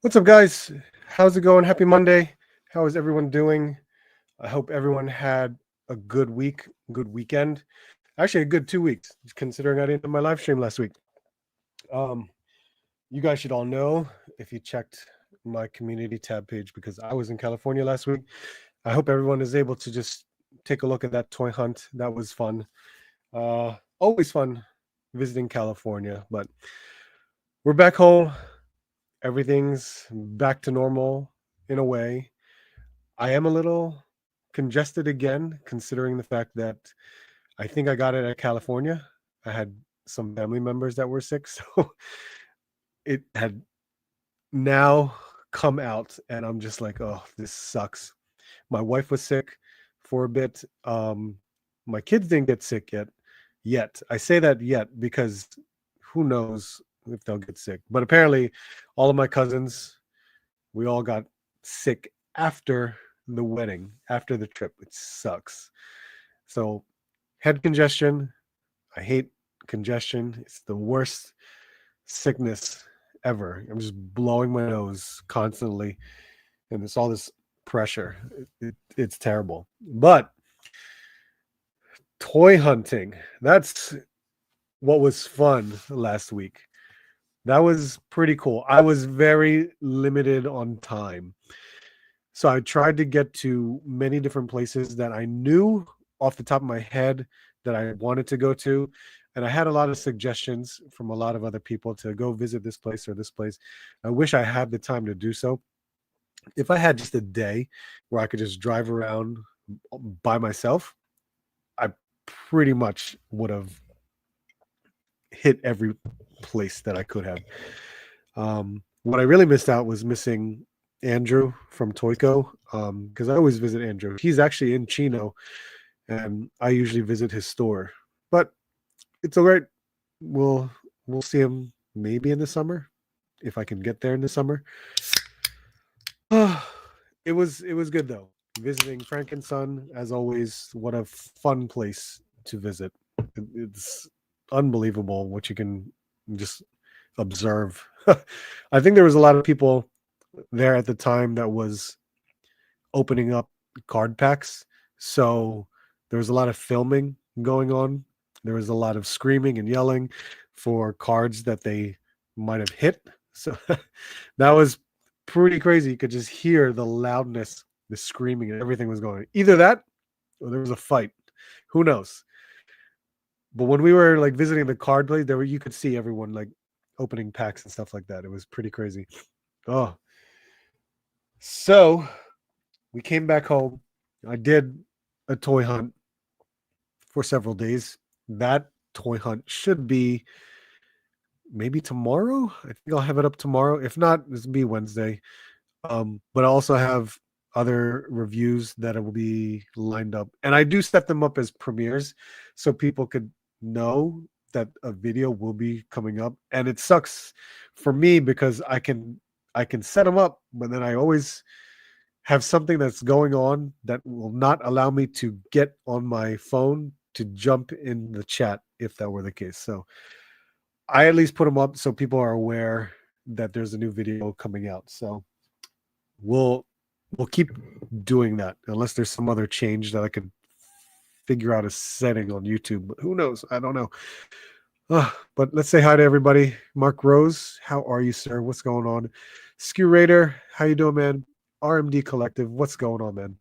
What's up, guys? How's it going? Happy Monday. How is everyone doing? I hope everyone had a good week, good weekend. Actually, a good 2 weeks, considering I didn't do my live stream last week. Um, you guys should all know if you checked my community tab page because I was in California last week. I hope everyone is able to just take a look at that toy hunt. That was fun. Always fun visiting California, but we're back home. Everything's back to normal in a way. I am a little congested again, considering the fact that I think I got it at California. I had some family members that were sick, so it had now come out, and I'm just like, oh, this sucks. My wife was sick for a bit. My kids didn't get sick yet. Yet I say that yet because who knows if they'll get sick. But apparently, all of my cousins, we all got sick after the wedding, after the trip. It sucks. So, head congestion. I hate congestion. It's the worst sickness ever. I'm just blowing my nose constantly, and it's all this pressure. It's terrible. But toy hunting, that's what was fun last week. That was pretty cool. I was very limited on time. So I tried to get to many different places that I knew off the top of my head that I wanted to go to. And I had a lot of suggestions from a lot of other people to go visit this place or this place. I wish I had the time to do so. If I had just a day where I could just drive around by myself, I pretty much would have hit every place that I could have. What I really missed out was missing Andrew from Toyco, because I always visit Andrew. He's actually in Chino, and I usually visit his store. But it's all right. We'll see him maybe in the summer if I can get there in the summer. It was good though. Visiting Frank and Son, as always. What a fun place to visit. It's unbelievable what you can just observe. I think there was a lot of people there at the time that was opening up card packs. So there was a lot of filming going on. There was a lot of screaming and yelling for cards that they might have hit. So that was pretty crazy. You could just hear the loudness, the screaming, and everything was going. Either that or there was a fight. Who knows? But when we were like visiting the card place, there were you could see everyone like opening packs and stuff like that. It was pretty crazy. Oh, so we came back home. I did a toy hunt for several days. That toy hunt should be maybe tomorrow. I think I'll have it up tomorrow. If not, this will be Wednesday. But I also have other reviews that will be lined up, and I do set them up as premieres so people could know that a video will be coming up. And it sucks for me because I can set them up, but then I always have something that's going on that will not allow me to get on my phone to jump in the chat if that were the case. So I at least put them up so people are aware that there's a new video coming out. So we'll we'll keep doing that unless there's some other change that I could figure out a setting on YouTube. But who knows? I don't know. But let's say hi to everybody. Mark Rose, how are you, sir? What's going on? Skew Raider, how you doing, man? RMD Collective, what's going on, man?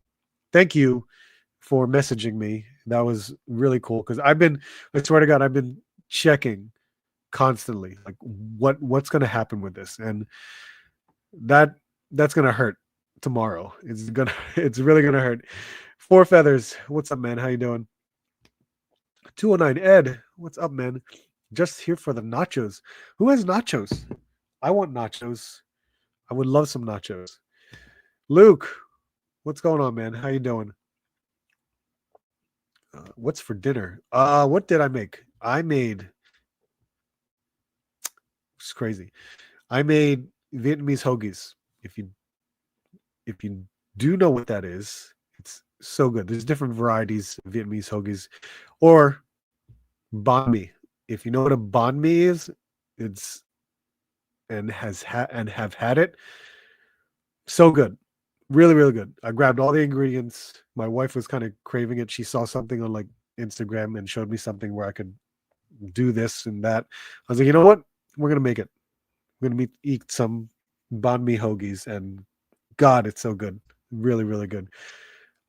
Thank you for messaging me. That was really cool because I swear to God, I've been checking constantly, like what's going to happen with this, and that that's going to hurt tomorrow. It's really going to hurt. Four Feathers, what's up, man? How you doing? 209 Ed, what's up, man? Just here for the nachos. Who has nachos? I want nachos. I would love some nachos. Luke, what's going on, man? How you doing? What's for dinner? What did I make? It's crazy. I made Vietnamese hoagies. If you if you do know what that is, it's so good. There's different varieties of Vietnamese hoagies, or banh mi. If you know what a banh mi is, it's and have had it. So good. Really, really good. I grabbed all the ingredients. My wife was kind of craving it. She saw something on like Instagram and showed me something where I could do this and that. I was like, you know what? We're gonna make it. We're gonna eat some banh mi hoagies, and God, it's so good. Really, really good.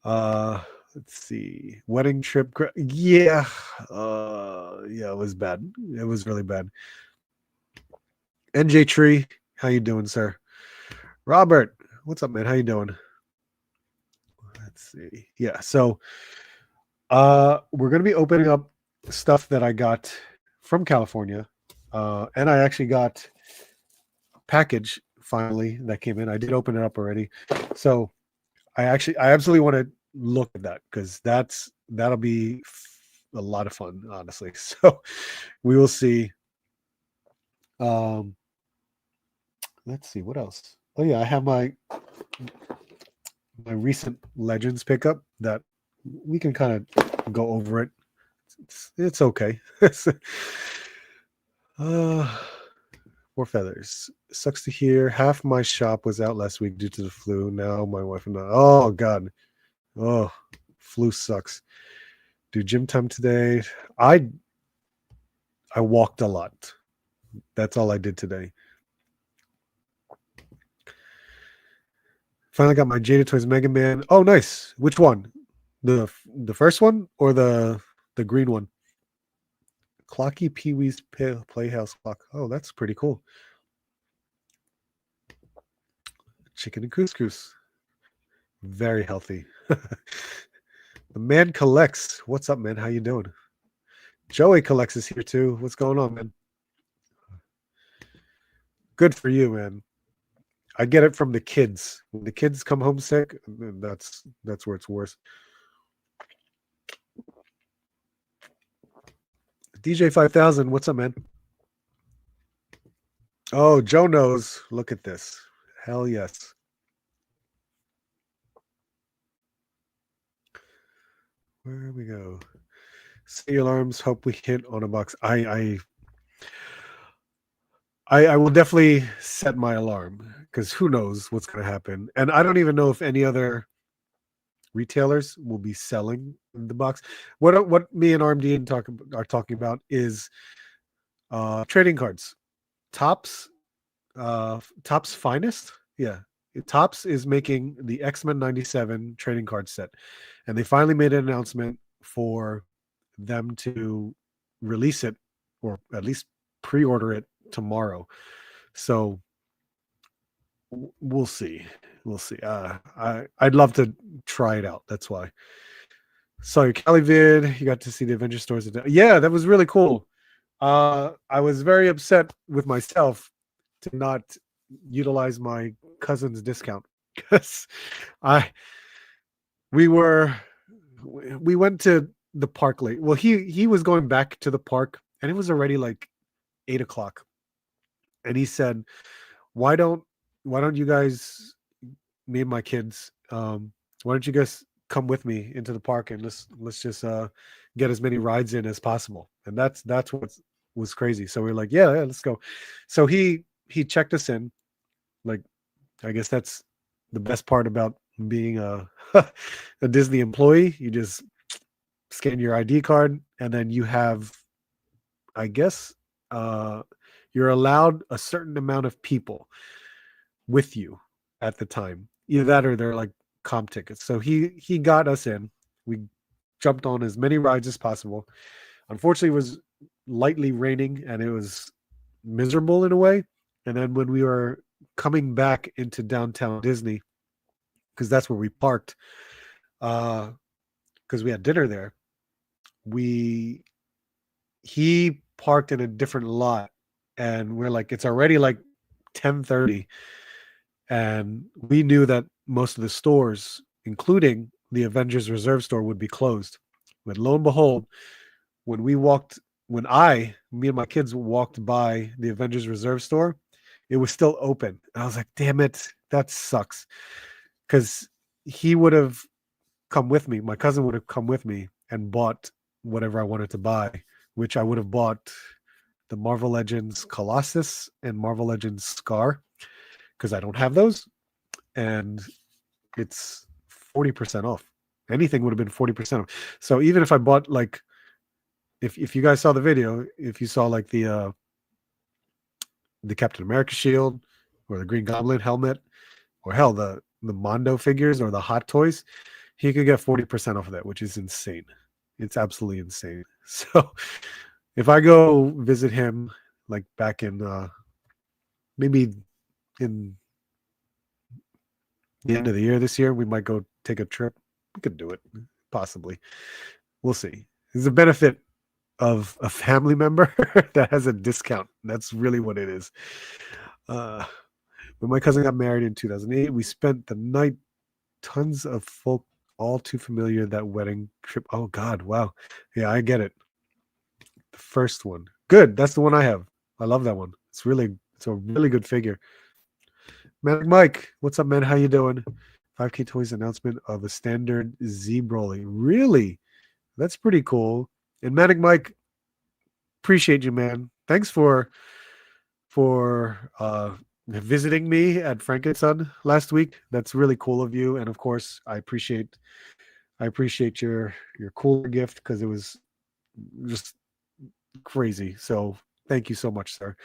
Uh, let's see. Wedding trip. Yeah. Yeah, it was bad. It was really bad. NJ Tree, how you doing, sir? Robert, what's up, man? How you doing? Let's see. Yeah, so we're gonna be opening up stuff that I got from California. And I actually got a package finally that came in. I did open it up already. So I absolutely want to look at that because that'll be a lot of fun, honestly. So we will see. Um let's see what else. Oh yeah, I have my recent Legends pickup that we can kind of go over it. It's okay. uh, More feathers. Sucks to hear. Half my shop was out last week due to the flu. Now my wife and I. Oh God. Oh, flu sucks. Do gym time today. I walked a lot. That's all I did today. Finally got my Jada Toys Mega Man. Oh, nice. Which one? The first one or the green one? Clocky Pee Wee's Playhouse clock. Oh, that's pretty cool. Chicken and couscous. Very healthy. The man collects. What's up, man? How you doing? Joey collects is here too. What's going on, man? Good for you, man. I get it from the kids. When the kids come home sick, that's where it's worse. DJ 5000, what's up, man? Oh, Joe knows. Look at this. Hell yes. Where we go? City alarms. Hope we hit on a box. I will definitely set my alarm because who knows what's going to happen. And I don't even know if any other retailers will be selling the box. What me and RMD are talking about is trading cards. Topps Finest. Yeah. Topps is making the X-Men 97 trading card set. And they finally made an announcement for them to release it or at least pre-order it tomorrow. So we'll see. We'll see. I'd love to try it out. That's why. Sorry, Cali vid. You got to see the Avengers stores. Yeah, that was really cool. I was very upset with myself to not utilize my cousin's discount because we went to the park late. Well, he was going back to the park and it was already like 8 o'clock. And he said, why don't you guys, me and my kids, why don't you guys come with me into the park and let's just get as many rides in as possible. And that's what was crazy. So we are like, yeah, let's go. So he checked us in. Like, I guess that's the best part about being a a Disney employee. You just scan your ID card and then you have, I guess, you're allowed a certain amount of people with you at the time. Either that or they're like comp tickets. So he got us in. We jumped on as many rides as possible. Unfortunately, it was lightly raining and it was miserable in a way. And then when we were coming back into downtown Disney, because that's where we parked, because we had dinner there, he parked in a different lot, and we're like, it's already like 10:30, and we knew that most of the stores, including the Avengers Reserve store, would be closed. But lo and behold, when me and my kids walked by the Avengers Reserve store, it was still open. And I was like, damn it, that sucks. Because he would have come with me. My cousin would have come with me and bought whatever I wanted to buy, which I would have bought the Marvel Legends Colossus and Marvel Legends Scar, because I don't have those. and it's 40% off. Anything would have been 40% off. So even if I bought like, if you guys saw the video, if you saw like the Captain America shield or the Green Goblin helmet, or hell, the Mondo figures or the Hot Toys, he could get 40% off of that, which is insane. It's absolutely insane. So if I go visit him like back in maybe in the end of the year this year, we might go take a trip. We could do it, possibly. We'll see. There's a benefit of a family member that has a discount. That's really what it is. When my cousin got married in 2008, we spent the night. Tons of folk, all too familiar. That wedding trip. Oh God, wow. Yeah, I get it. The first one. Good. That's the one I have. I love that one. It's a really good figure. Manic Mike, what's up, man? How you doing? 5K Toys announcement of a standard Z Broly. Really? That's pretty cool. And Manic Mike, appreciate you, man. Thanks for visiting me at Frankenson last week. That's really cool of you. And of course, I appreciate your cooler gift, because it was just crazy. So thank you so much, sir.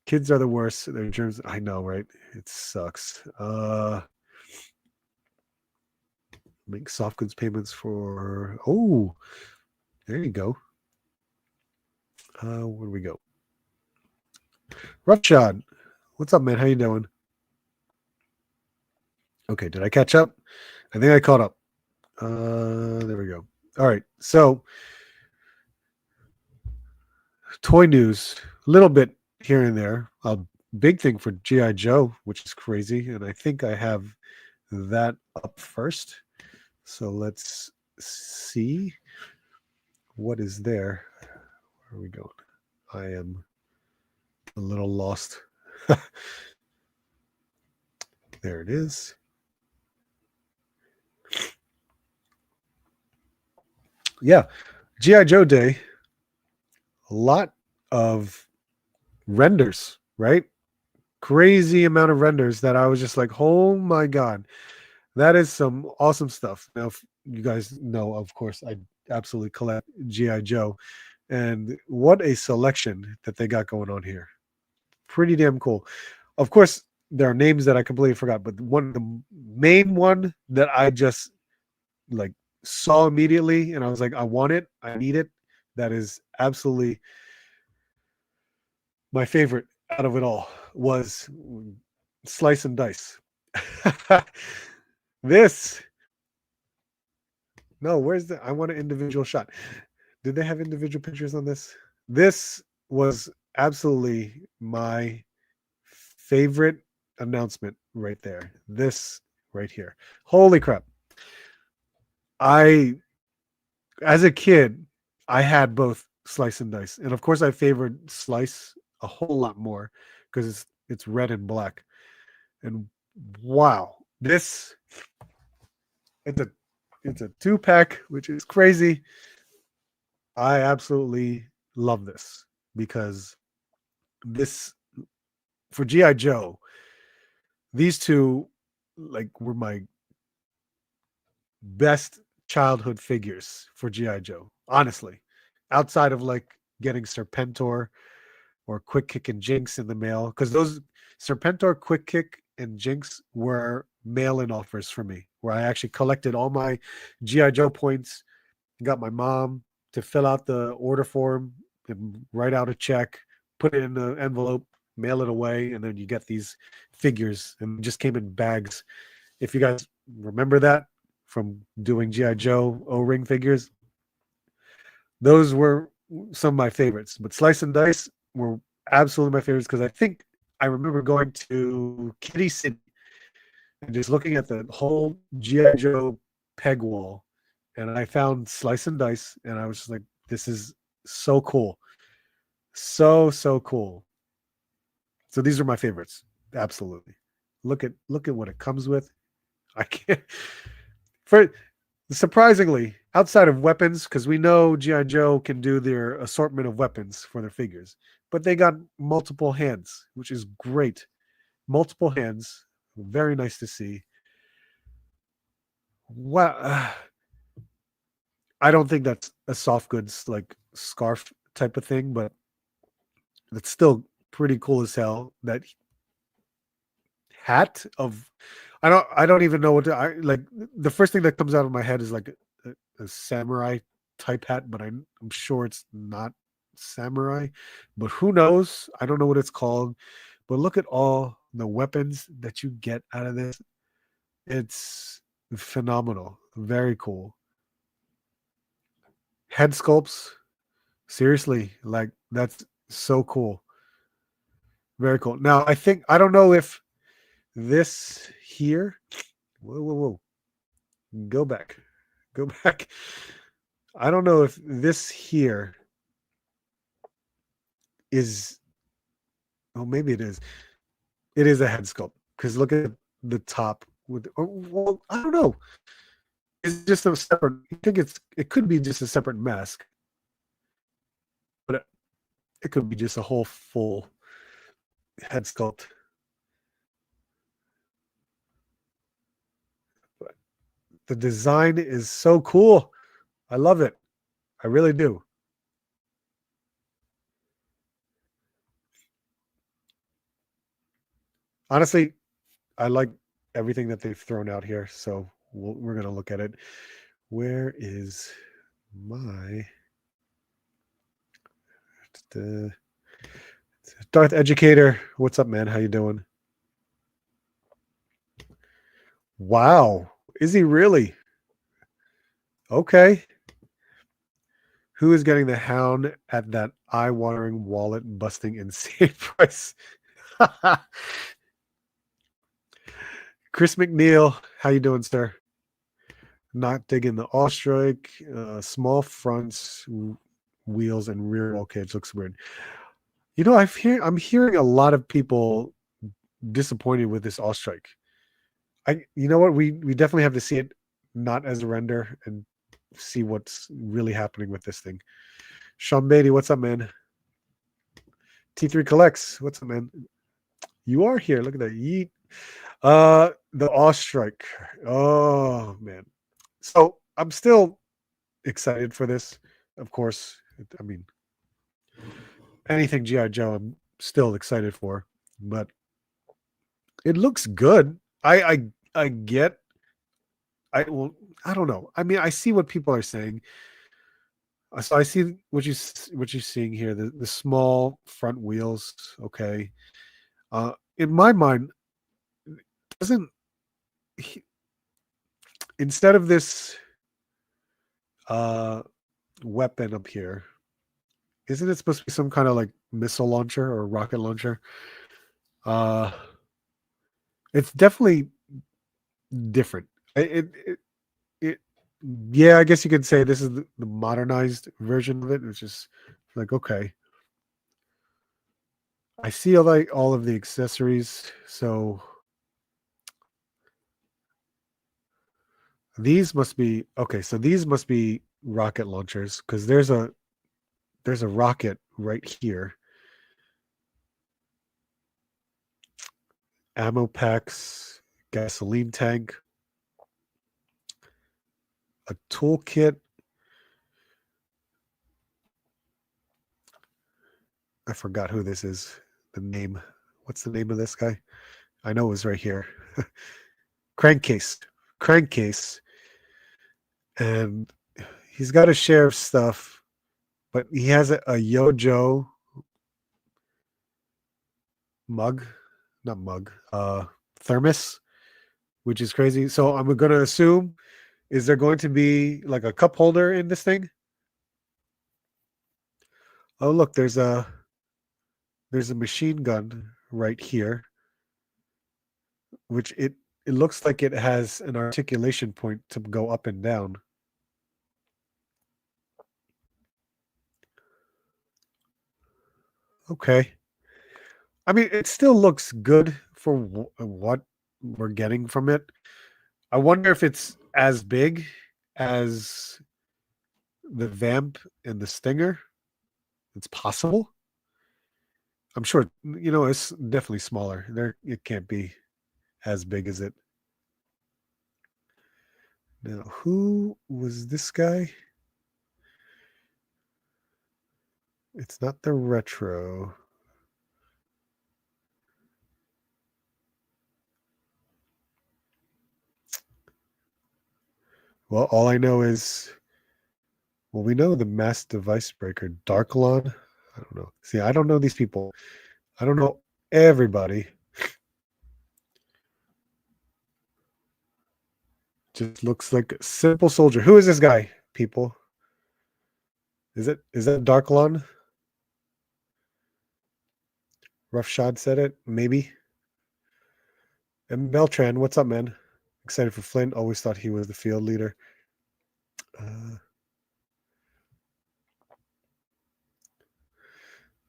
Kids are the worst. Their germs. I know, right? It sucks. Make soft goods payments for. Oh, there you go. Where do we go? Roughshod, what's up, man? How you doing? Okay, did I catch up? I think I caught up. There we go. All right, so toy news, a little bit here and there. A big thing for G.I. Joe, which is crazy, and I think I have that up first. So let's see what is there. Where are we going? I am a little lost. There it is. Yeah, G.I. Joe Day. A lot of renders, right? Crazy amount of renders that I was just like, oh my God, that is some awesome stuff. Now, if you guys know, of course, I absolutely collect G.I. Joe, and what a selection that they got going on here. Pretty damn cool. Of course, there are names that I completely forgot, but the main one that I just like saw immediately, and I was like, I want it, I need it. That is absolutely my favorite out of it all, was Slice and Dice. This, no, where's I want an individual shot. Did they have individual pictures on this? This was absolutely my favorite announcement right there. This right here. Holy crap. As a kid, I had both Slice and Dice. And of course, I favored Slice a whole lot more because it's red and black. And wow, it's a 2-pack, which is crazy. I absolutely love this, because this, for G.I. Joe, these two like were my best childhood figures for G.I. Joe, honestly. Outside of like getting Serpentor or Quick Kick and Jinx in the mail, because those Serpentor, Quick Kick, and Jinx were mail-in offers for me, where I actually collected all my G.I. Joe points, got my mom to fill out the order form and write out a check, put it in the envelope, mail it away, and then you get these figures, and just came in bags. If you guys remember that from doing G.I. Joe O-ring figures, those were some of my favorites. But Slice and Dice were absolutely my favorites, because I think I remember going to Kitty City and just looking at the whole G.I. Joe peg wall, and I found Slice and Dice, and I was just like, this is so cool. So cool. So these are my favorites. Absolutely. Look at what it comes with. I can't, for surprisingly, outside of weapons, because we know G.I. Joe can do their assortment of weapons for their figures, but they got multiple hands, which is great. Multiple hands, Very nice to see. Well, I don't think that's a soft goods like scarf type of thing, but it's still pretty cool as hell. That hat of I don't even know what to, I like. The first thing that comes out of my head is like a samurai type hat, but I'm sure it's not samurai. But who knows? I don't know what it's called. But look at all the weapons that you get out of this. It's phenomenal. Very cool. Head sculpts. Seriously, like that's so cool. Very cool. Now I don't know if this here. Whoa, whoa, whoa. Go back. Go back. I don't know if this here is, oh, maybe it is. It is a head sculpt because look at the top with, or, well, I don't know. It's just a separate, I think it could be just a separate mask, but it could be just a whole full head sculpt. But the design is so cool. I love it. I really do. Honestly, I like everything that they've thrown out here, so we're gonna look at it. Where is my the Darth Educator? What's up, man? How you doing? Wow, is he really? Okay. Who is getting the hound at that eye-watering, wallet-busting, insane price? Chris McNeil, how you doing, sir? Not digging the all-strike, small fronts, wheels, and rear roll cage looks weird. You know, I'm hearing a lot of people disappointed with this all-strike. You know what? We definitely have to see it not as a render and see what's really happening with this thing. Sean Beatty, what's up, man? T3 Collects, what's up, man? You are here. Look at that. Yeet. The Ostrike. Oh man. So I'm still excited for this. Of course. I mean, anything G.I. Joe, I'm still excited for, but it looks good. I get. I don't know. I mean, I see what people are saying. So I see what you're seeing here. The small front wheels. Okay. In my mind, doesn't he, instead of this uh weapon up here, isn't it supposed to be some kind of like missile launcher or rocket launcher? Uh it's definitely different. It yeah, I guess you could say this is the modernized version of it, which is like okay. I see all of the accessories. So these must be okay, so these must be rocket launchers because there's a rocket right here. Ammo packs, gasoline tank, a toolkit. I forgot who this is. The name. What's the name of this guy? I know it was right here. Crankcase. Crankcase. And he's got a share of stuff, but he has a Yojo mug. Not mug. Thermos, which is crazy. So I'm gonna assume, is there going to be like a cup holder in this thing? Oh look, there's a machine gun right here, which it looks like it has an articulation point to go up and down. Okay. I mean, it still looks good for what we're getting from it. I wonder if it's as big as the Vamp and the Stinger. It's possible. I'm sure, it's definitely smaller. There, it can't be as big as it. Now, who was this guy? It's not the retro. Well, all I know is, well, we know the mass device breaker, Darklon. I don't know. See, I don't know these people. I don't know everybody. Just looks like a simple soldier. Who is this guy, people? Is that Darklon? Roughshod said it, maybe. And Beltran, what's up, man? Excited for Flint. Always thought he was the field leader.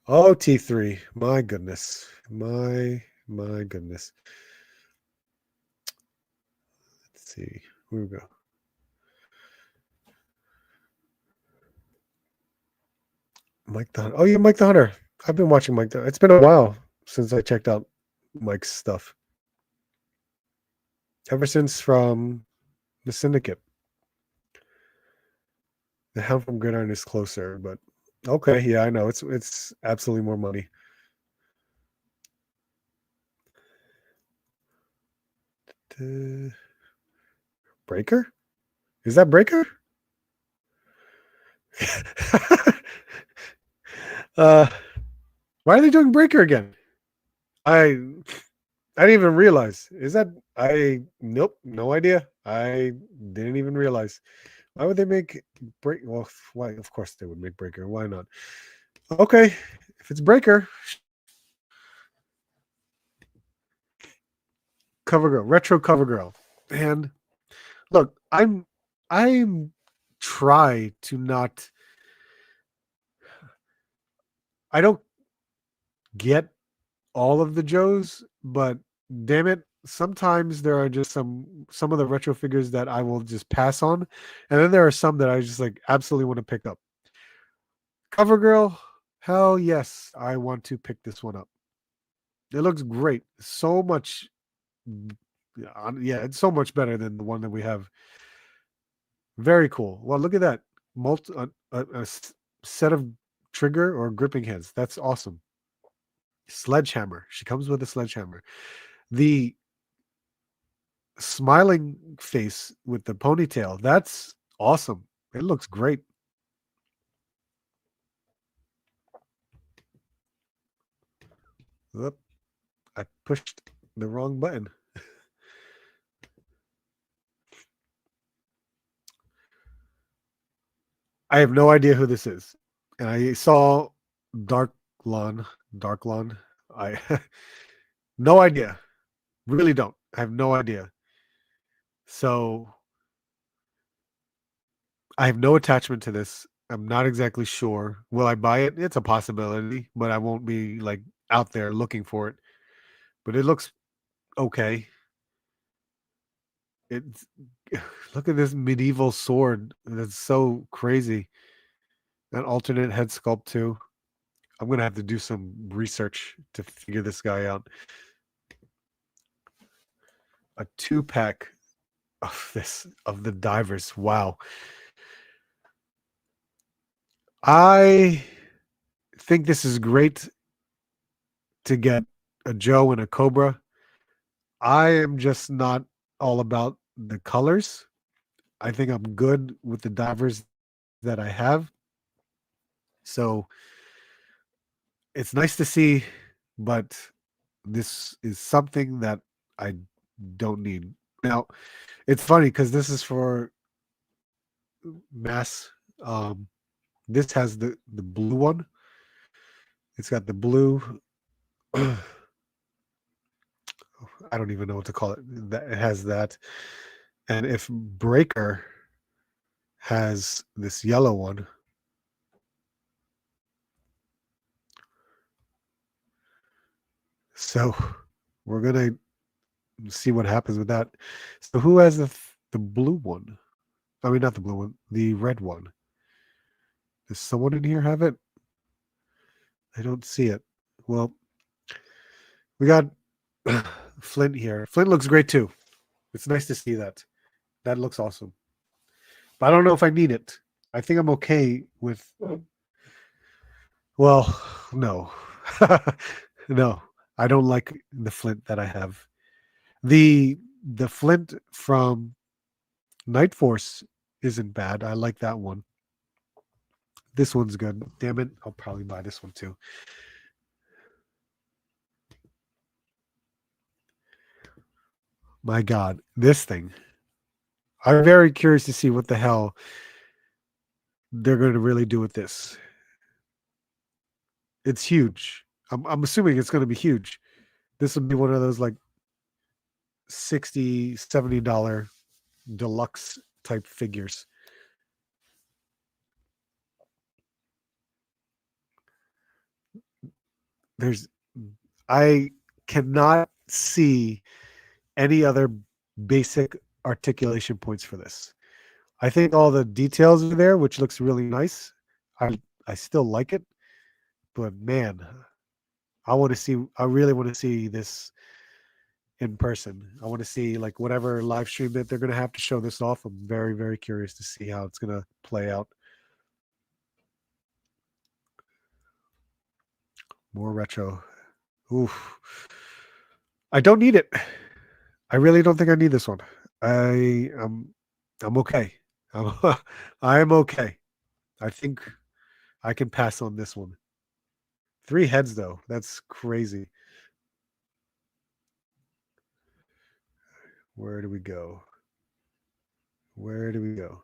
Oh, T3. My goodness. My goodness. Let's see. Here we go. Mike the Hunter. Oh, yeah, Mike the Hunter. I've been watching Mike the Hunter. It's been a while since I checked out Mike's stuff. Ever since from the Syndicate. The Hound from Gridiron is closer, but okay, yeah, I know. It's absolutely more money. Breaker? Is that Breaker? Why are they doing Breaker again? I didn't even realize. Is that nope, no idea. I didn't even realize. Why would they make break? Well, why? Of course they would make Breaker. Why not? Okay, if it's Breaker, CoverGirl, retro CoverGirl, and look, I'm try to not. I don't get all of the Joes, but damn it, sometimes there are just some of the retro figures that I will just pass on, and then there are some that I just like absolutely want to pick up. CoverGirl, hell yes, I want to pick this one up. It looks great. So much, yeah, it's so much better than the one that we have. Very cool. Well, look at that. Set of trigger or gripping heads. That's awesome. Sledgehammer. She comes with a sledgehammer. The smiling face with the ponytail. That's awesome. It looks great. Oop, I pushed the wrong button. I have no idea who this is. And I saw Darklon. I no idea. Really don't. I have no idea. So I have no attachment to this. I'm not exactly sure. Will I buy it? It's a possibility, but I won't be like out there looking for it. But it looks okay. It's look at this medieval sword. That's so crazy. An alternate head sculpt too. I'm gonna have to do some research to figure this guy out. A 2-pack of the divers. Wow. I think this is great to get a Joe and a Cobra. I am just not all about the colors. I think I'm good with the divers that I have. So it's nice to see, but this is something that I don't need. Now, it's funny because this is for mass. This has the blue one. It's got the blue. I don't even know what to call it. That it has that. And if Breaker has this yellow one, so we're gonna see what happens with that. So who has the blue one? I mean, not the blue one, the red one. Does someone in here have it? I don't see it. Well, we got Flint here. Flint looks great too. It's nice to see that. That looks awesome. But I don't know if I need it. I think I'm okay with. Well, no, no. I don't like the Flint that I have. The Flint from Night Force isn't bad. I like that one. This one's good. Damn it. I'll probably buy this one too. My God, this thing. I'm very curious to see what the hell they're going to really do with this. It's huge. I'm assuming it's going to be huge. This would be one of those like $60, $70 deluxe type figures. I cannot see any other basic articulation points for this. I think all the details are there, which looks really nice. I still like it, but man, I really want to see this in person. I want to see like whatever live stream that they're going to have to show this off. I'm very, very curious to see how it's going to play out. More retro. Oof. I don't need it. I really don't think I need this one. I'm okay. I'm okay. I think I can pass on this one. 3 heads though. That's crazy. Where do we go? Where do we go?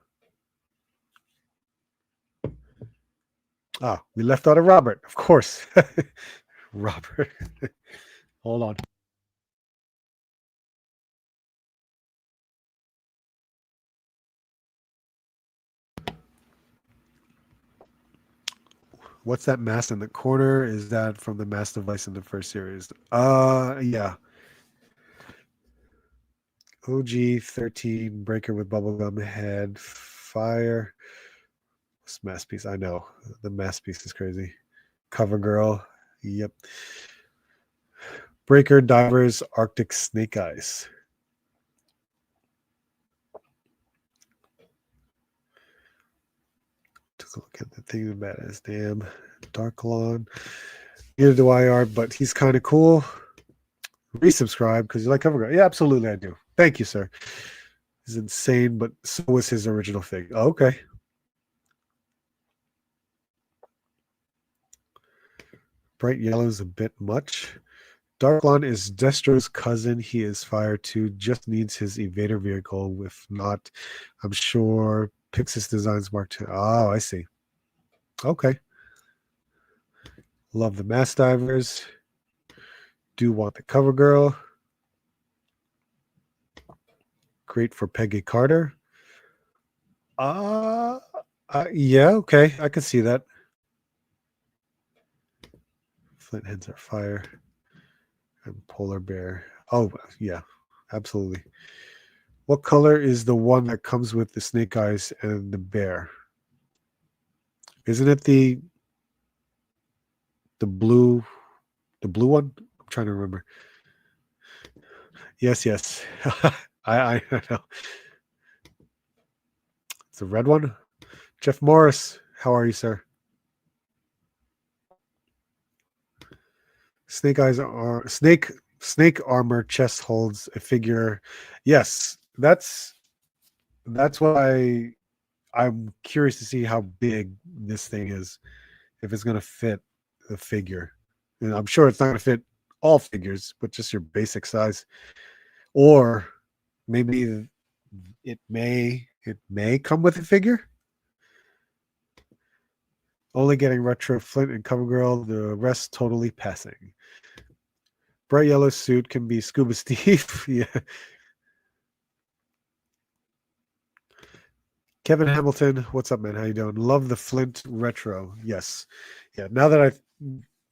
Ah, we left out a Robert, of course. Robert. Hold on. What's that mask in the corner? Is that from the mass device in the first series? Yeah. OG 13 breaker with bubblegum head fire. This mass piece, I know. The mass piece is crazy. Cover girl. Yep. Breaker divers Arctic snake eyes. Took a look at the thing about his damn Dark Lawn. Neither do I, Art, but he's kind of cool. Resubscribe because you like cover girl. Yeah, absolutely, I do. Thank you, sir. He's insane, but so was his original fig. Oh, okay. Bright yellow is a bit much. Darklon is Destro's cousin. He is fire too. Just needs his evader vehicle. If not, I'm sure Pixis Designs Mark II. Oh, I see. Okay. Love the Mass Divers. Do want the cover girl. Great for Peggy Carter. Yeah, okay. I can see that. Flint heads are fire. And polar bear. Oh, yeah, absolutely. What color is the one that comes with the snake eyes and the bear? Isn't it the blue one? I'm trying to remember. Yes. I know. It's the red one. Jeff Morris, how are you, sir? Snake eyes are snake armor chest holds a figure. Yes, that's why I'm curious to see how big this thing is, if it's gonna fit the figure. And I'm sure it's not gonna fit all figures, but just your basic size. Or maybe it may come with a figure. Only getting retro Flint and cover girl, the rest totally passing. Bright yellow suit can be Scuba Steve. Yeah. Kevin Hamilton, what's up, man? How you doing? Love the Flint retro. Yes. Yeah. Now that I've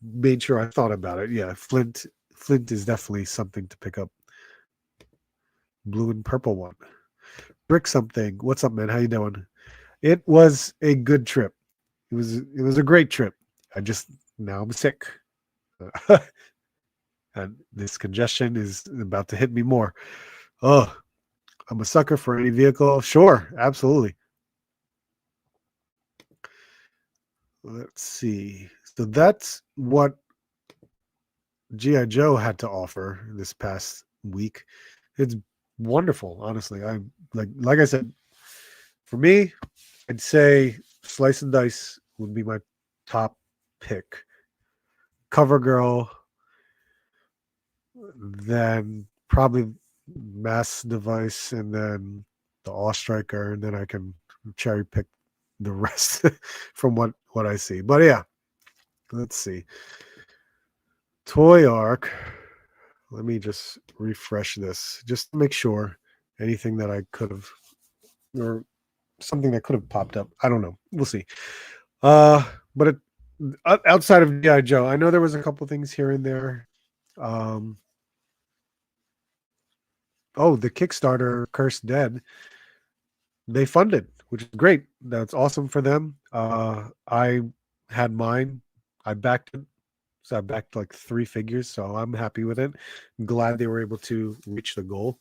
made sure I thought about it, yeah, Flint is definitely something to pick up. Blue and purple one. Brick something. What's up, man? How you doing? It was a good trip. It was a great trip. Now I'm sick. And this congestion is about to hit me more. Oh, I'm a sucker for any vehicle. Sure, absolutely. Let's see. So that's what G.I. Joe had to offer this past week. It's wonderful, honestly. I like I said, for me, I'd say Slice and Dice would be my top pick. CoverGirl, then probably Mass Device, and then the Awe Striker, and then I can cherry pick the rest from what I see. But yeah, let's see. Toy Arc. Let me just refresh this just to make sure anything that I could have or something that could have popped up. I don't know. We'll see. But outside of G.I. Joe, I know there was a couple things here and there. Oh, the Kickstarter Cursed Dead, they funded, which is great. That's awesome for them. I had mine. I backed it. So I backed like 3 figures, so I'm happy with it. I'm glad they were able to reach the goal.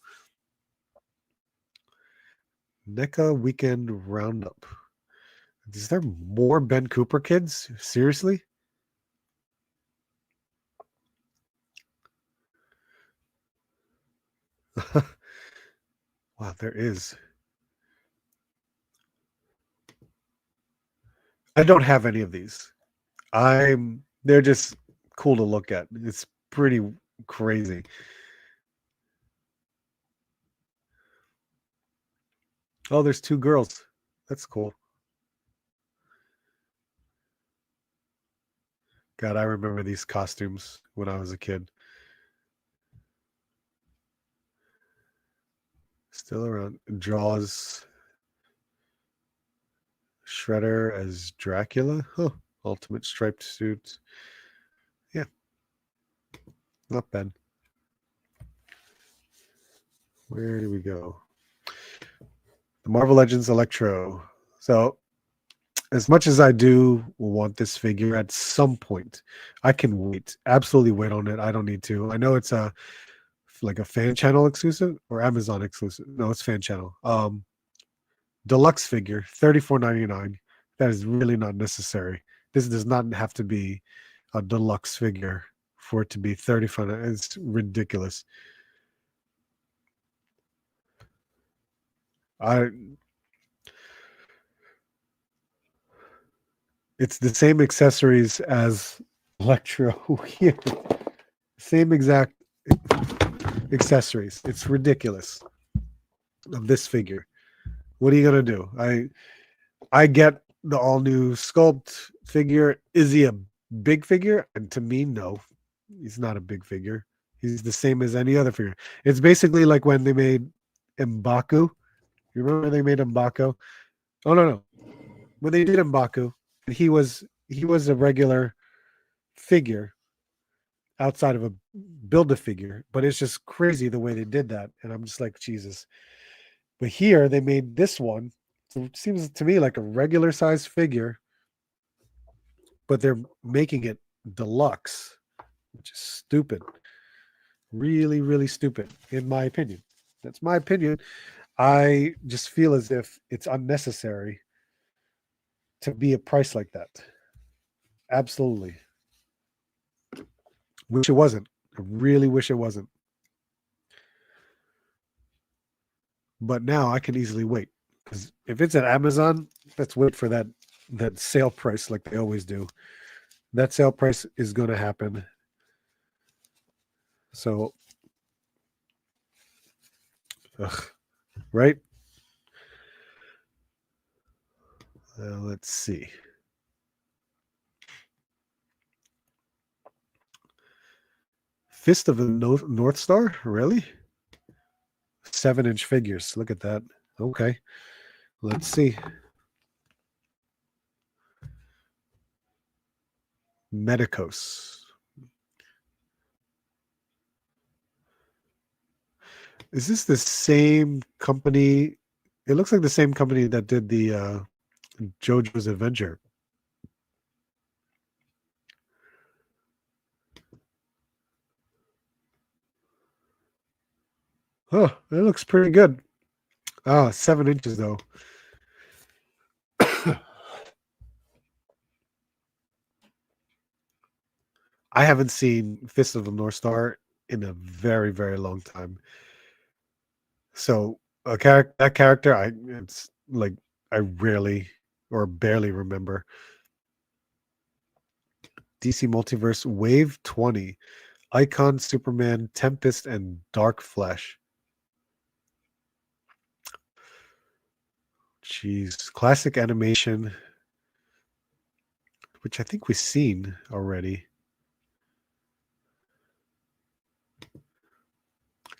NECA Weekend Roundup. Is there more Ben Cooper kids? Seriously? Wow, there is. I don't have any of these. They're just cool to look at. It's pretty crazy. Oh, there's 2 girls. That's cool. God, I remember these costumes when I was a kid. Still around. Jaws. Shredder as Dracula. Huh. Ultimate striped suit. Yeah, not bad. Where do we go? The Marvel Legends Electro. So, as much as I do want this figure at some point, I can wait. Absolutely wait on it. I don't need to. I know it's like a fan channel exclusive or Amazon exclusive. No, it's fan channel. Deluxe figure, $34.99. That is really not necessary. This does not have to be a deluxe figure for it to be 35. It's ridiculous. I It's the same accessories as Electro here. Same exact accessories. It's ridiculous of this figure. What are you gonna do? I get the all new sculpt figure. Is he a big figure? And to me, no, he's not a big figure. He's the same as any other figure. It's basically like when they made M'Baku. You remember they made M'Baku? Oh no. When they did M'Baku, he was a regular figure outside of a build a figure, but it's just crazy the way they did that. And I'm just like, Jesus. But here they made this one. So it seems to me like a regular size figure, but they're making it deluxe, which is stupid. Really, really stupid, in my opinion. That's my opinion. I just feel as if it's unnecessary to be a price like that. Absolutely. Wish it wasn't. I really wish it wasn't. But now I can easily wait because if it's at Amazon, let's wait for that sale price like they always do. That sale price is going to happen. So, right? Let's see. Fist of the North Star? Really? 7-inch figures. Look at that. Okay. Let's see. Medicos. Is this the same company? It looks like the same company that did the JoJo's Adventure. Oh, it looks pretty good. 7 inches though. I haven't seen Fist of the North Star in a very, very long time. So that character, it's like I rarely or barely remember. DC Multiverse Wave 20, Icon, Superman, Tempest, and Dark Flash. Jeez, classic animation, which I think we've seen already.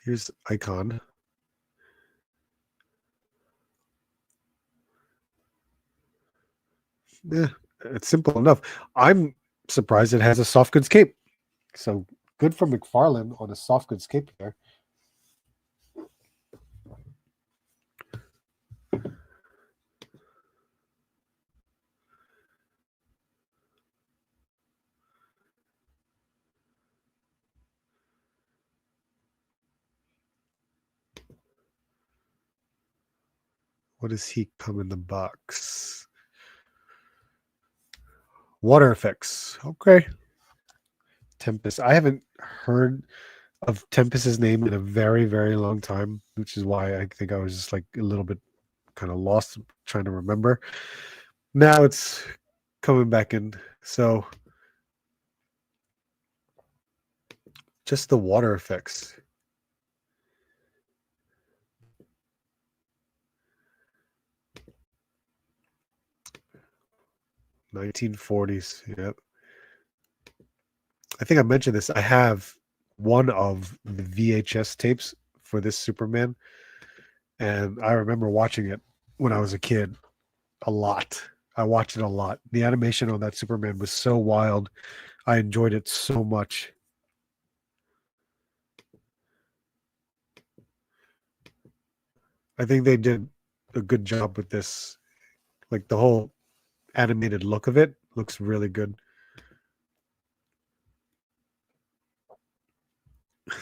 Here's Icon. Yeah, it's simple enough. I'm surprised it has a soft goods cape. So good for McFarlane on a soft goods cape there. What does he come in the box? Water effects. Okay. Tempest. I haven't heard of Tempest's name in a very, very long time, which is why I think I was just like a little bit kind of lost trying to remember. Now it's coming back in. So just the water effects. 1940s. Yep. I think I mentioned this. I have one of the VHS tapes for this Superman, and I remember watching it when I was a kid a lot. I watched it a lot. The animation on that Superman was so wild. I enjoyed it so much. I think they did a good job with this. Like the whole animated look of it looks really good.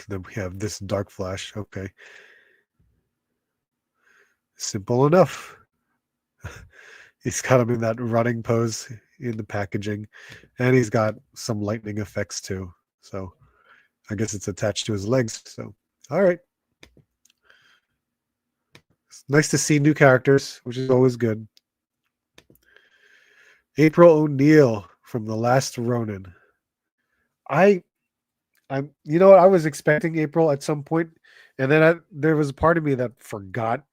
Then we have this Dark Flash. Okay. Simple enough. He's got him in that running pose in the packaging. And he's got some lightning effects too. So I guess it's attached to his legs. So, all right. It's nice to see new characters, which is always good. April O'Neil from The Last Ronin. I you know what, I was expecting April at some point, and then there was a part of me that forgot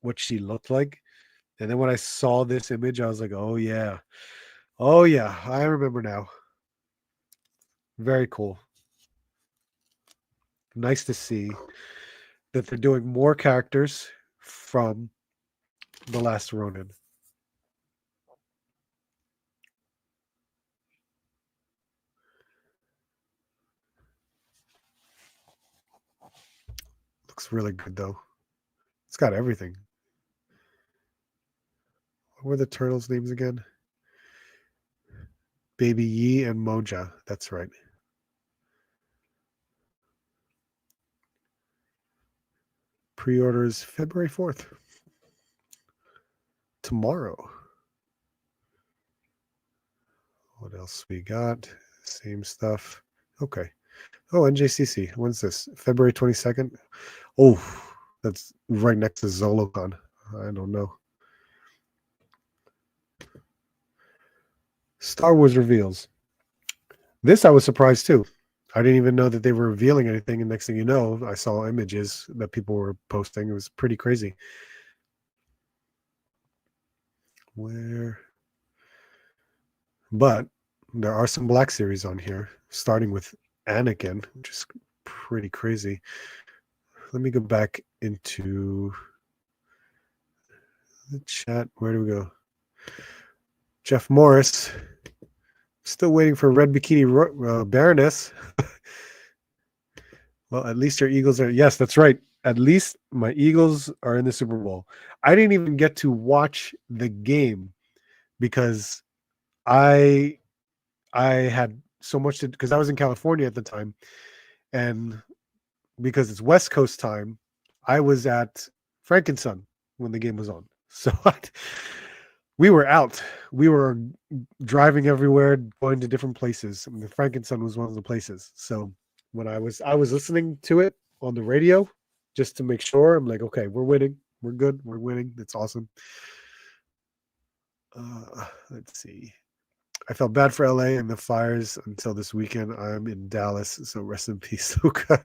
what she looked like. And then when I saw this image, I was like, "Oh yeah. Oh yeah, I remember now." Very cool. Nice to see that they're doing more characters from The Last Ronin. Looks really good though. It's got everything. What were the turtles' names again? Baby Yi and Moja. That's right. Pre-orders February 4th. Tomorrow. What else we got? Same stuff. Okay. Oh, NJCC. When's this? February 22nd? Oh, that's right next to ZoloCon. I don't know. Star Wars reveals. This I was surprised too. I didn't even know that they were revealing anything. And next thing you know, I saw images that people were posting. It was pretty crazy. Where? But there are some Black Series on here, starting with Anakin, which is pretty crazy. Let me go back into the chat. Where do we go? Jeff Morris. Still waiting for Red Bikini Baroness. Well, at least your Eagles are. Yes, that's right. At least my Eagles are in the Super Bowl. I didn't even get to watch the game because I I had so much to, because I was in California at the time, and because it's West Coast time, I was at Frankenson when the game was on. So we were out. We were driving everywhere, going to different places. I mean, Frankenson was one of the places. So when I was listening to it on the radio just to make sure. I'm like, okay, we're winning. We're good. We're winning. It's awesome. Let's see. I felt bad for LA and the fires until this weekend. I'm in Dallas, so rest in peace, Luca.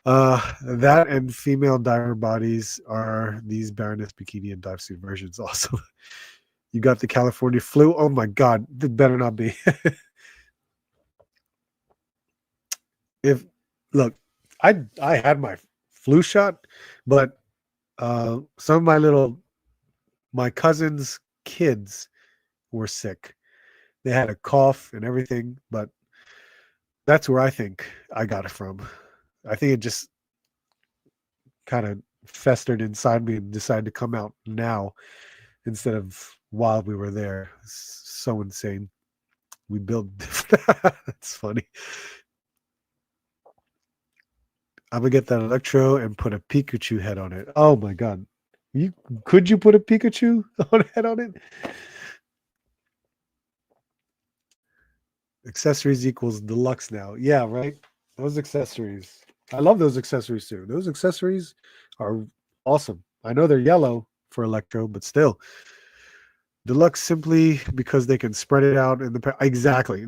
That and female diver bodies are these Baroness bikini and dive suit versions. Also, you got the California flu. Oh my God, it better not be. If look, I had my flu shot, but some of my cousins' kids were sick. They had a cough and everything, but that's where I think I got it from. I think it just kind of festered inside me and decided to come out now instead of while we were there. It's so insane. We built. That's funny. I'm gonna get that Electro and put a Pikachu head on it. Oh my God. Could you put a Pikachu head on it? Accessories equals deluxe now. Yeah, right. Those accessories. I love those accessories too. Those accessories are awesome. I know they're yellow for Electro, but still. Deluxe simply because they can spread it out in the exactly.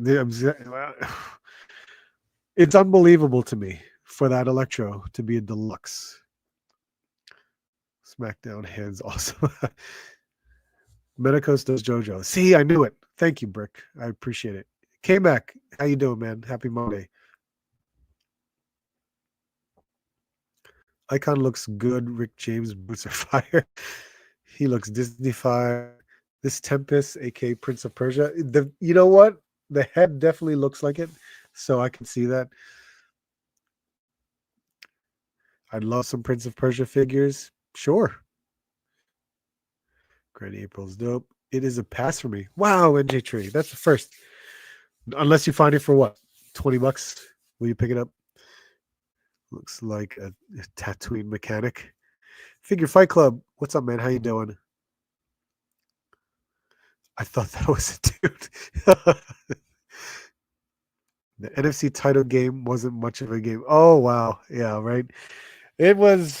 It's unbelievable to me for that Electro to be a deluxe. SmackDown hands awesome. Medicos does JoJo. See, I knew it. Thank you, Brick. I appreciate it. K-Mac, how you doing, man? Happy Monday. Icon looks good. Rick James boots are fire. He looks Disney-fied. This Tempest, aka Prince of Persia. You know what? The head definitely looks like it, so I can see that. I'd love some Prince of Persia figures. Sure. Granny April's dope. It is a pass for me. Wow, NJ Tree. That's the first. Unless you find it for what? $20? Will you pick it up? Looks like a Tatooine mechanic. Figure Fight Club. What's up, man? How you doing? I thought that was a dude. The NFC title game wasn't much of a game. Oh wow. Yeah, right. It was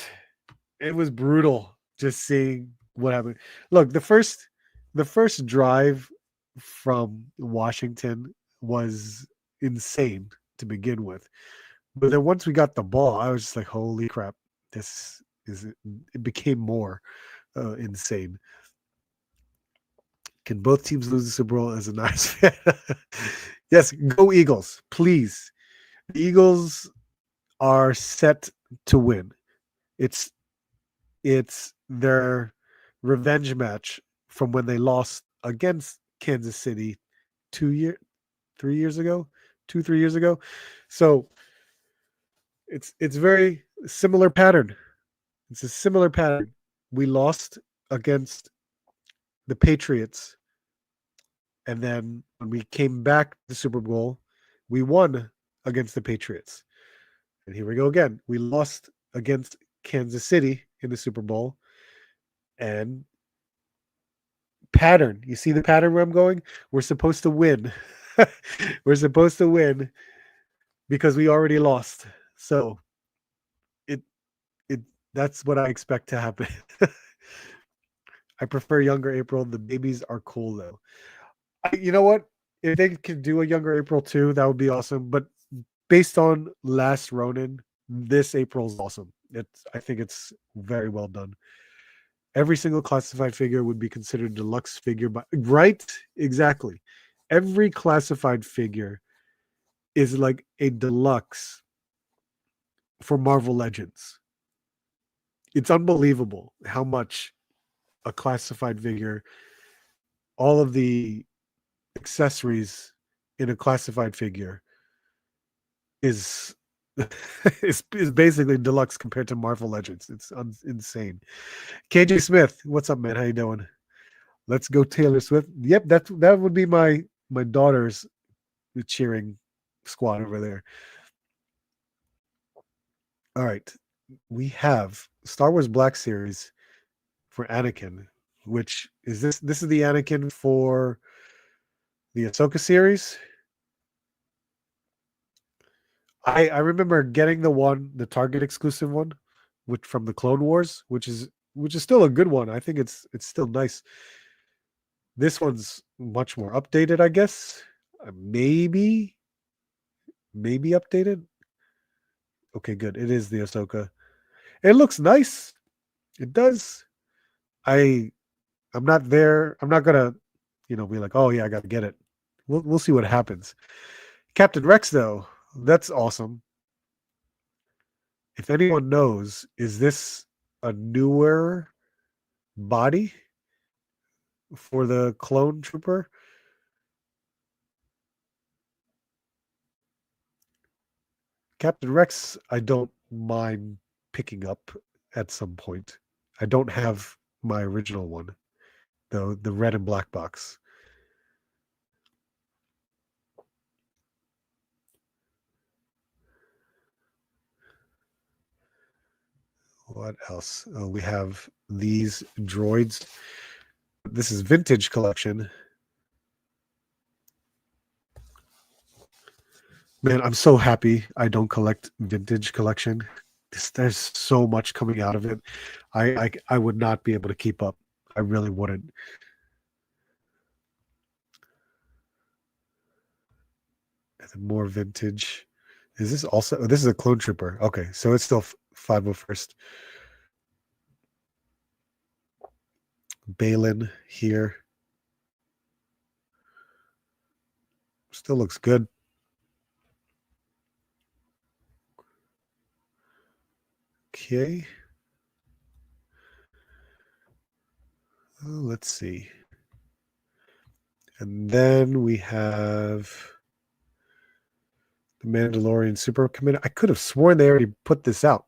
brutal just seeing what happened. Look, the first drive from Washington was insane to begin with. But then once we got the ball, I was just like, holy crap, this is it became more insane. Can both teams lose the Super Bowl as a Niners fan? Yes, go Eagles, please. The Eagles are set to win. It's their revenge match from when they lost against Kansas City 3 years ago, 3 years ago. So it's very similar pattern. It's a similar pattern. We lost against the Patriots, and then when we came back to the Super Bowl, we won against the Patriots. And here we go again. We lost against Kansas City in the Super Bowl. And pattern. You see the pattern where I'm going? We're supposed to win. We're supposed to win because we already lost. So it it that's what I expect to happen. I prefer younger April. The babies are cool though. You know what? If they could do a younger April too, that would be awesome. But based on last Ronin, this April is awesome. I think it's very well done. Every single classified figure would be considered a deluxe figure, right? Exactly. Every classified figure is like a deluxe for Marvel Legends. It's unbelievable how much a classified figure, all of the accessories in a classified figure is is basically deluxe compared to Marvel Legends. It's insane. KJ Smith, what's up, man? How you doing? Let's go Taylor Swift. Yep, that would be my daughter's cheering squad over there. All right. we have Star Wars Black Series for Anakin, which is this is the Anakin for the Ahsoka series. I remember getting the Target exclusive one, which from the Clone Wars, which is still a good one. I think it's still nice. This one's much more updated, I guess. Maybe updated. Okay, good. It is the Ahsoka. It looks nice. It does. I I'm not there. I'm not gonna, be like, oh yeah, I gotta get it. We'll see what happens. Captain Rex, though, that's awesome. If anyone knows, is this a newer body for the clone trooper? Captain Rex, I don't mind picking up at some point. I don't have my original one, though, the red and black box. What else? Oh, we have these droids. This is vintage collection. Man, I'm so happy I don't collect vintage collection. There's so much coming out of it. I would not be able to keep up. I really wouldn't. And then more vintage. Is this also? Oh, this is a clone trooper. Okay, so it's still 501st. Balin here. Still looks good. Okay. Let's see. And then we have the Mandalorian Super Commander. I could have sworn they already put this out.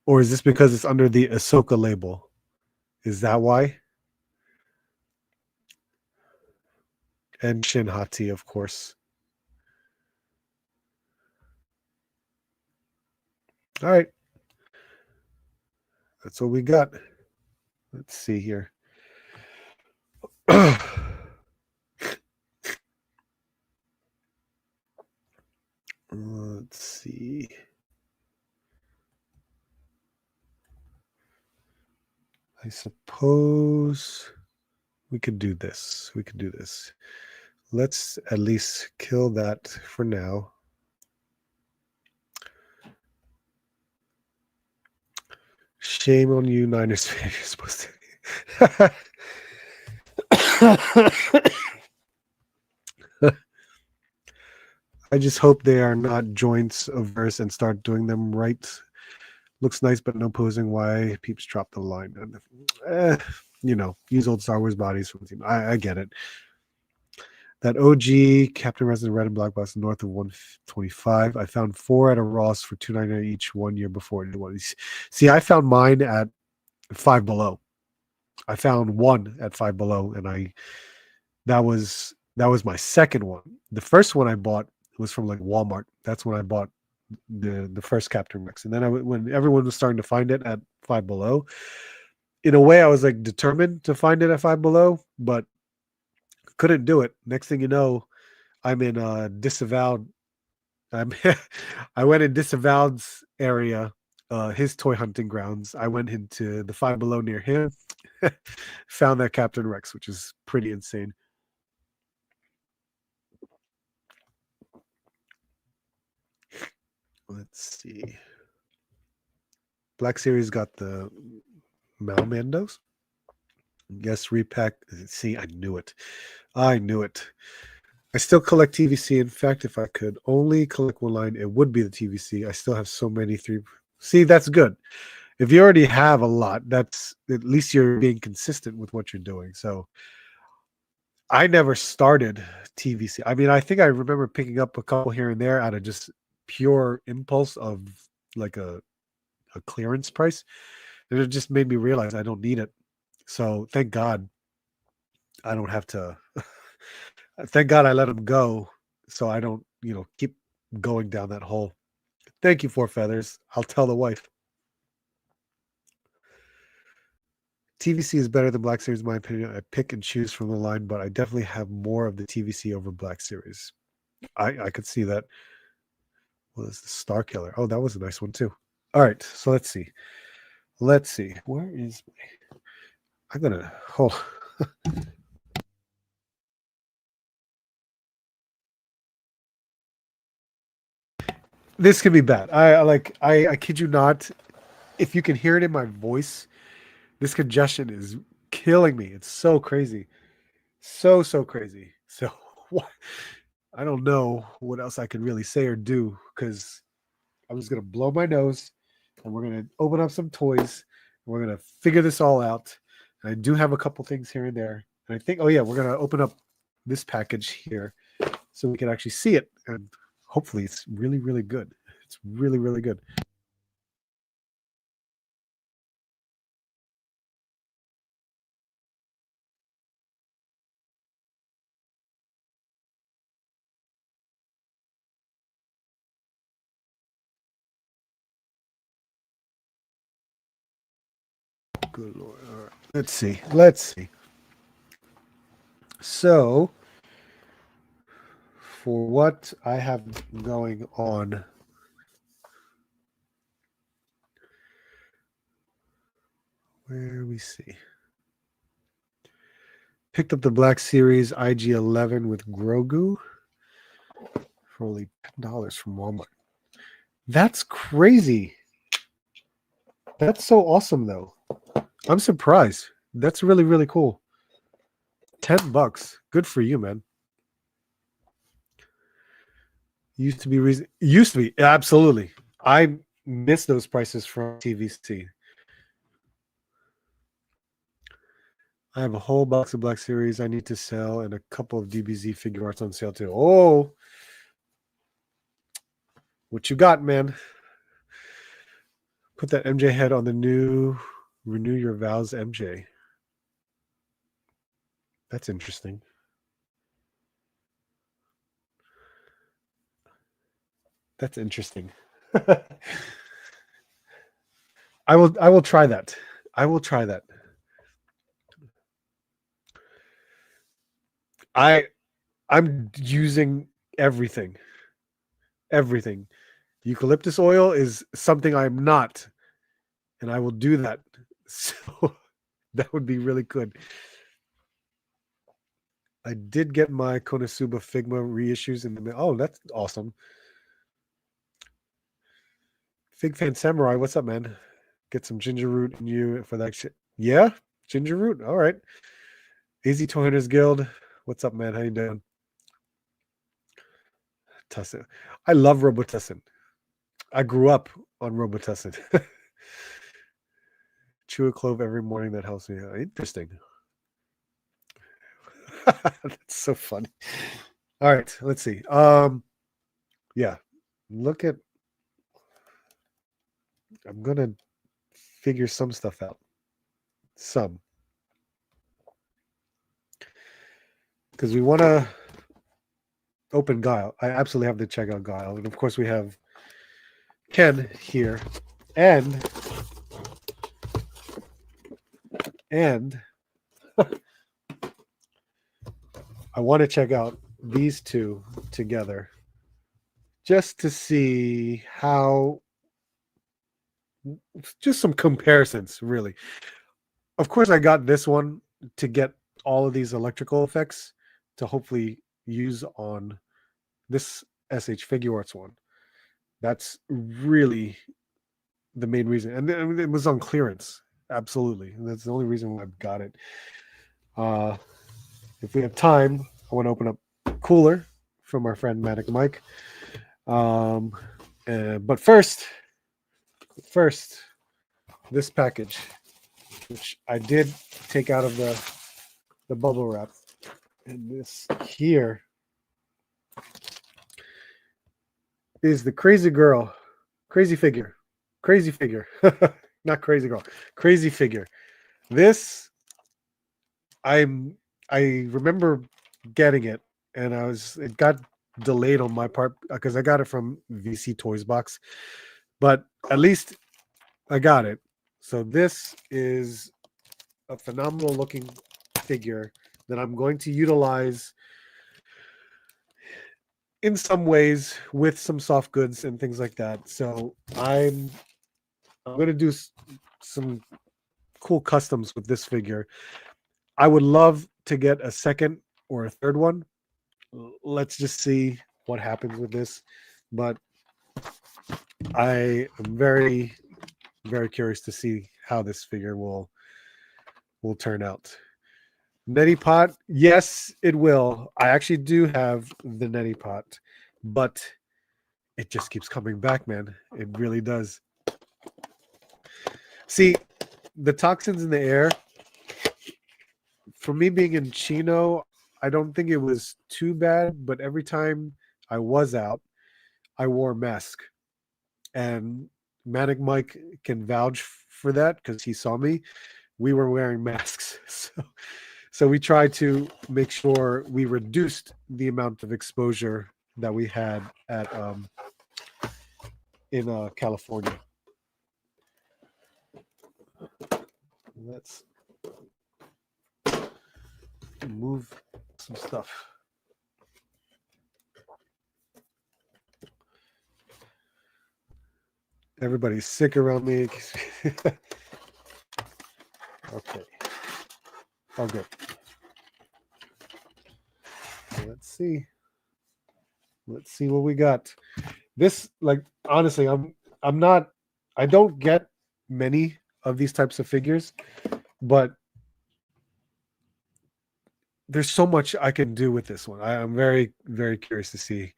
Or is this because it's under the Ahsoka label? Is that why? And Shin Hati, of course. All right. That's what we got. Let's see here. Let's see. I suppose we could do this. We could do this. Let's at least kill that for now. Shame on you, Niners fan. You're supposed to. I just hope they are not joints averse and start doing them right. Looks nice, but no posing. Why peeps drop the line? Use old Star Wars bodies from the team. I get it. That OG Captain Resident Red and Black Box north of 125. I found 4 at a Ross for $2.99 each 1 year before. See, I found mine at Five Below. I found one at Five Below, and that was my second one. The first one I bought was from like Walmart. That's when I bought the first Captain Rex. And then when everyone was starting to find it at Five Below, in a way I was like determined to find it at Five Below, but couldn't do it. Next thing you know, I'm in disavowed. I went in disavowed's area, his toy hunting grounds. I went into the Five Below near him, found that Captain Rex, which is pretty insane. Let's see. Black Series got the Malmandos. Yes, repack. See, I knew it. I knew it. I still collect TVC. In fact, if I could only collect one line, it would be the TVC. I still have so many three. See, that's good. If you already have a lot, that's at least you're being consistent with what you're doing. So I never started TVC. I mean, I think I remember picking up a couple here and there out of just pure impulse of like a clearance price. And it just made me realize I don't need it. So thank God I don't have to. Thank God I let them go, so I don't, keep going down that hole. Thank you, Four Feathers. I'll tell the wife. TVC is better than Black Series, in my opinion. I pick and choose from the line, but I definitely have more of the TVC over Black Series. I could see that. What is the Star Killer? Oh, that was a nice one too. All right, so let's see. Let's see. Where is my... I'm gonna hold. This could be bad. I kid you not. If you can hear it in my voice, this congestion is killing me. It's so crazy. So crazy. So what? I don't know what else I can really say or do because I'm just gonna blow my nose and we're gonna open up some toys and we're gonna figure this all out. And I do have a couple things here and there. And I think, oh yeah, we're gonna open up this package here so we can actually see it. And hopefully it's really, really good. It's really, really good. Good Lord. All right. Let's see. Let's see. So, for what I have going on, where we see. Picked up the Black Series IG-11 with Grogu for only $10 from Walmart. That's crazy. That's so awesome, though. I'm surprised. That's really, really cool. $10. Good for you, man. Used to be reason. Used to be absolutely. I miss those prices from TVC. I have a whole box of Black Series I need to sell and a couple of DBZ figure arts on sale too. Oh, what you got, man? Put that MJ head on the new Renew Your Vows MJ. That's interesting. That's interesting. I will try that. I will try that. I'm using everything. Everything. Eucalyptus oil is something I'm not, and I will do that. So that would be really good. I did get my Konosuba Figma reissues in the mail. Oh, that's awesome. Fig Fan Samurai, what's up, man? Get some ginger root in you for that shit. Yeah, ginger root. All right. AZ Toy Hunters Guild. What's up, man? How you doing? Tussin. I love Robotussin. I grew up on Robotussin. Chew a clove every morning. That helps me. Interesting. That's so funny. All right, let's see. Yeah. Look at I'm gonna figure some stuff out. Some. Because we want to open Guile. I absolutely have to check out Guile. And of course we have Ken here. And I want to check out these two together just to see how, just some comparisons, really. Of course, I got this one to get all of these electrical effects to hopefully use on this SH Figure Arts one. That's really the main reason. And it was on clearance. Absolutely. That's the only reason why I've got it. If we have time, I want to open up Cooler from our friend Manic Mike. But first, this package, which I did take out of the bubble wrap, and this here is the crazy figure, not crazy girl, crazy figure. This, I remember getting it, and it got delayed on my part because I got it from VC Toys Box, but at least I got it. So this is a phenomenal looking figure that I'm going to utilize in some ways with some soft goods and things like that. So I'm going to do some cool customs with this figure. I would love to get a second or a third one. Let's just see what happens with this. But I am very, very curious to see how this figure will turn out. Neti pot, yes, it will. I actually do have the neti pot, but it just keeps coming back, man. It really does. See, the toxins in the air, for me being in Chino, I don't think it was too bad, but every time I was out, I wore a mask. And Manic Mike can vouch for that because he saw me. We were wearing masks. So we tried to make sure we reduced the amount of exposure that we had at in California. Let's move some stuff. Everybody's sick around me. Okay. All good. Let's see. Let's see what we got. This, like, honestly, I'm not, I don't get many of these types of figures, but there's so much I can do with this one. I'm very, very curious to see.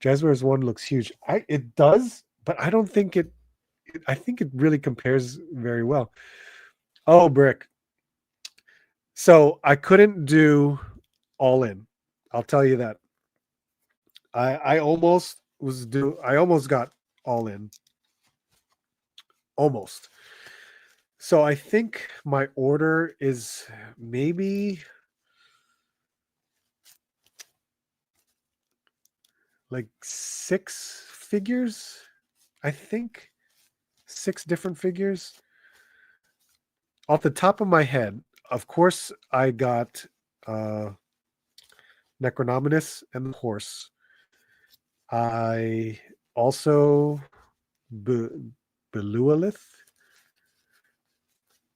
Jazzwares one looks huge. It does, but I don't think it. I think it really compares very well. Oh, Brick. So I couldn't do all in. I'll tell you that. I almost was do. I almost got all in. Almost. So I think my order is maybe like 6 figures. I think 6 different figures. Off the top of my head, of course, I got Necronominus and the horse. I also Belualith.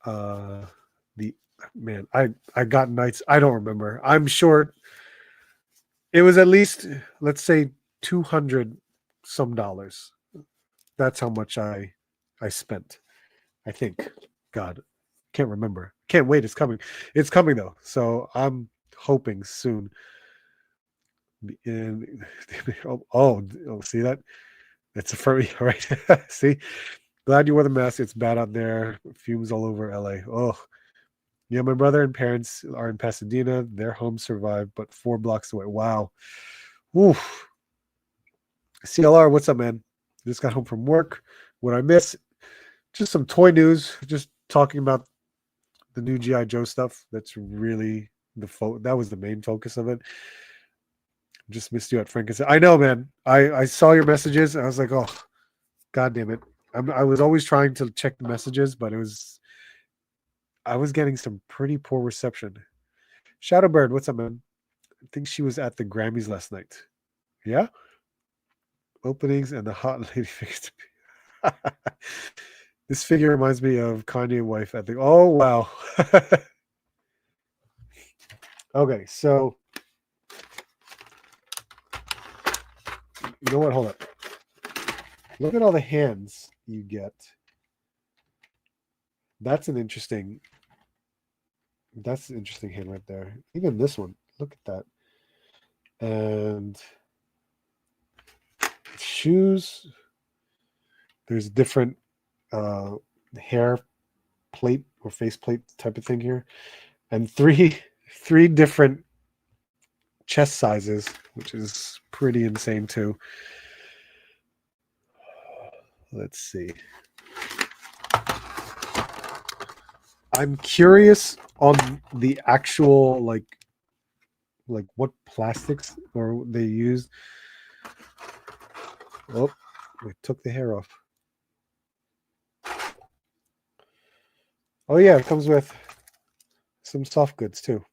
The man, I got knights. I don't remember. I'm sure it was at least, let's say, 200 some dollars. That's how much I spent. I think. God, can't remember. Can't wait. It's coming. It's coming though. So I'm hoping soon. And oh, see that? It's a furry, right? See, glad you wore the mask. It's bad out there. Fumes all over LA. Oh, yeah. My brother and parents are in Pasadena. Their home survived, but 4 blocks away. Wow. Oof. CLR, what's up, man? Just got home from work. What I miss? Just some toy news. Just talking about the new GI Joe stuff. That's really that was the main focus of it. Just missed you at Frankenstein. I know, man. I saw your messages. And I was like, oh, God damn it. I was always trying to check the messages, but I was getting some pretty poor reception. Shadowbird, what's up, man? I think she was at the Grammys last night. Yeah? Openings and the hot lady figures. This figure reminds me of Kanye wife at the. Oh, wow. Okay, so you know what? Hold up. Look at all the hands you get. That's an interesting hand right there. Even this one. Look at that. And shoes. There's different hair plate or face plate type of thing here. And three different chest sizes, which is pretty insane too. Let's see. I'm curious on the actual like like what plastics or they used. Oh, we took the hair off. Oh yeah, it comes with some soft goods too.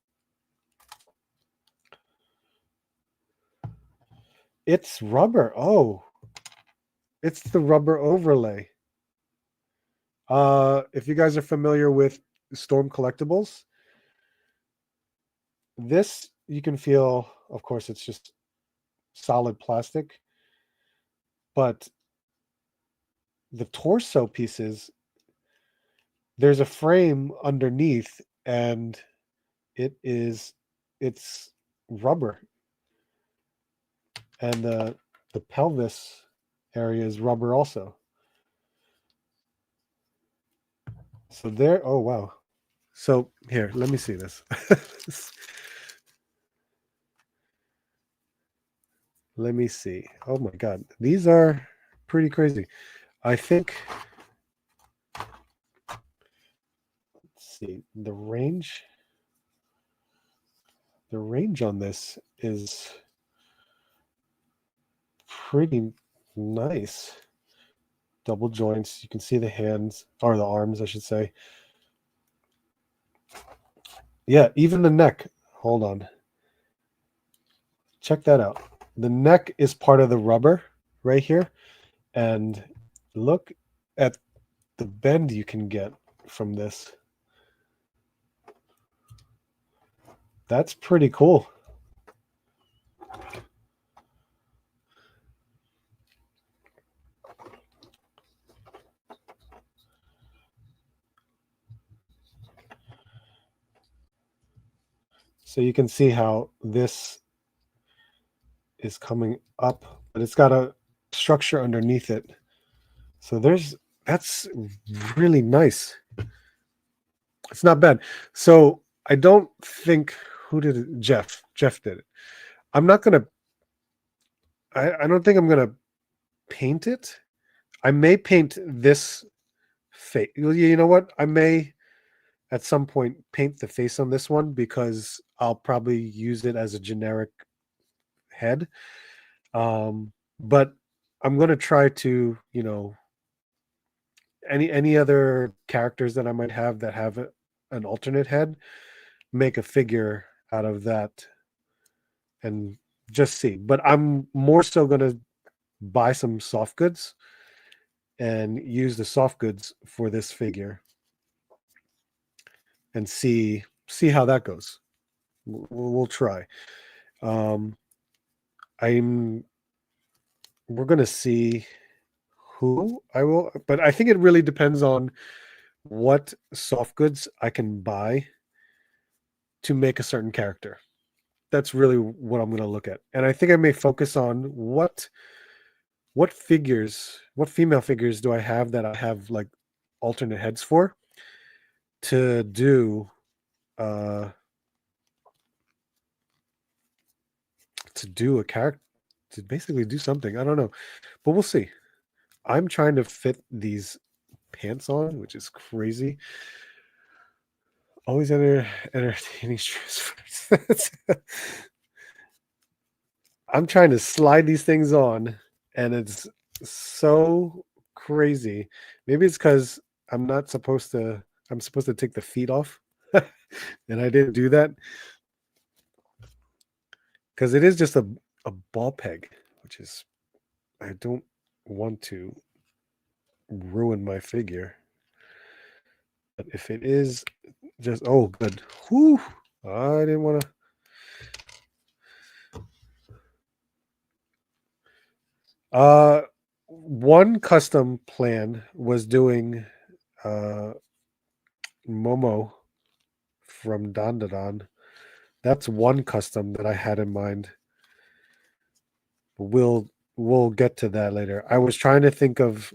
It's rubber. Oh, it's the rubber overlay. If you guys are familiar with Storm Collectibles, this you can feel, of course, it's just solid plastic, but the torso pieces, there's a frame underneath, and it's rubber, and the pelvis area is rubber also. So there, oh wow. So here, let me see this. Let me see. Oh my God, these are pretty crazy. I think, let's see, the range on this is pretty nice. Double joints. You can see the hands, or the arms, I should say. Yeah, even the neck. Hold on. Check that out. The neck is part of the rubber right here. And look at the bend you can get from this. That's pretty cool. So you can see how this is coming up, but it's got a structure underneath it. So that's really nice. It's not bad. So I don't think, who did it? Jeff did it. I'm not gonna, I don't think I'm gonna paint it. I may paint this face. You know what? I may at some point paint the face on this one, because I'll probably use it as a generic head. But I'm gonna try to, any other characters that I might have that have an alternate head, make a figure out of that and just see. But I'm more so gonna buy some soft goods and use the soft goods for this figure and see how that goes. We'll try. Um, we're gonna see who I will, but I think it really depends on what soft goods I can buy to make a certain character. That's really what I'm gonna look at, and I think I may focus on what female figures do I have that I have like alternate heads for, to do uh a character, to basically do something. I don't know, but we'll see. I'm trying to fit these pants on, which is crazy. Always entertaining stress. I'm trying to slide these things on, and it's so crazy. Maybe it's because I'm supposed to take the feet off, and I didn't do that, because it is just a ball peg, which is, I don't want to ruin my figure. But if it is just, oh good, whew, I didn't want to. One custom plan was doing Momo from Dandadan. That's one custom that I had in mind. We'll get to that later. I was trying to think of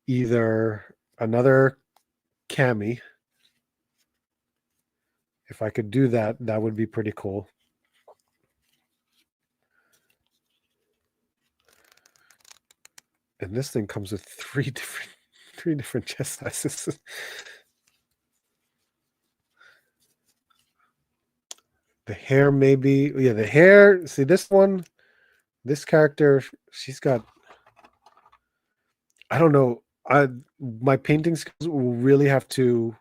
either another Cami. If I could do that, that would be pretty cool. And this thing comes with three different chest sizes. The hair maybe. Yeah, the hair. See this one, this character, she's got, I don't know. My painting skills will really have to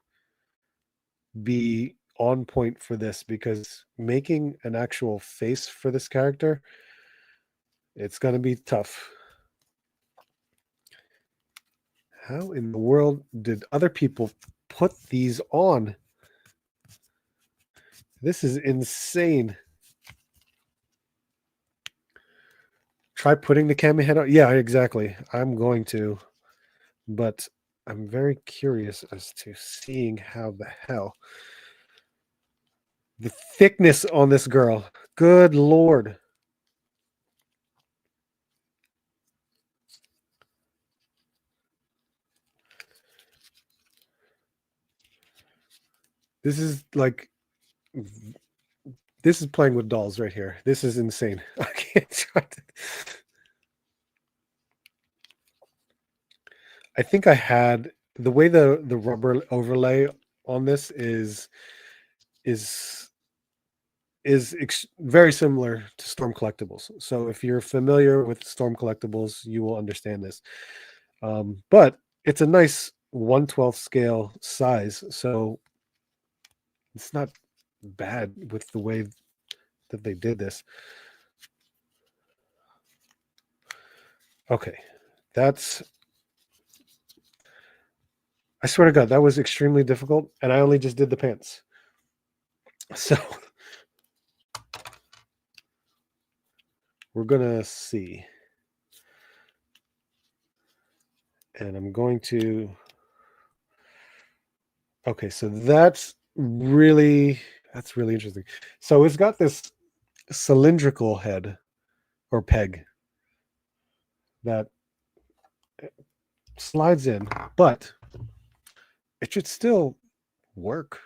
be on point for this because making an actual face for this character, it's gonna be tough. How in the world did other people put these on? This is insane. Try putting the camera head on. Yeah, exactly. I'm going to, but I'm very curious as to seeing how the hell the thickness on this girl. Good Lord. This is like, this is playing with dolls right here. This is insane. I can't try to. I think I had the way the rubber overlay on this is very similar to Storm Collectibles. So if you're familiar with Storm Collectibles, you will understand this. But it's a nice 1/12 scale size, so it's not bad with the way that they did this. Okay, that's. I swear to God, that was extremely difficult, and I only just did the pants. So we're gonna see. And I'm going to. Okay, so that's really interesting. So it's got this cylindrical head or peg that slides in, but it should still work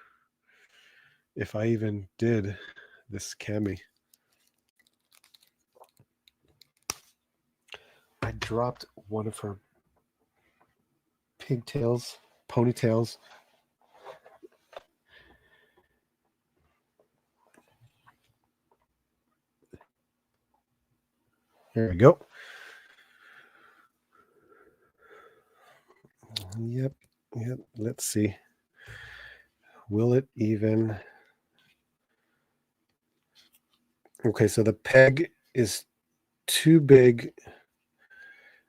if I even did this cami. I dropped one of her pigtails, ponytails. There we go. Yep. Let's see. Will it even? Okay, so the peg is too big.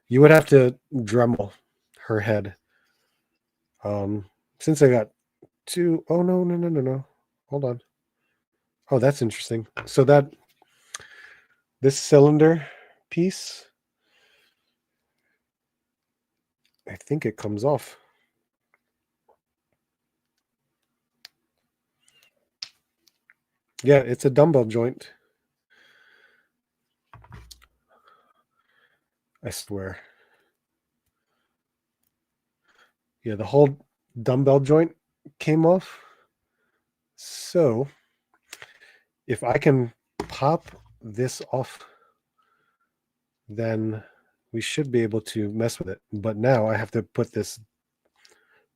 You would have to Dremel her head. Since I got two, oh no. Hold on. Oh, that's interesting. So that this cylinder piece, I think it comes off. Yeah, it's a dumbbell joint. I swear. Yeah, the whole dumbbell joint came off. So if I can pop this off, then we should be able to mess with it. But now I have to put this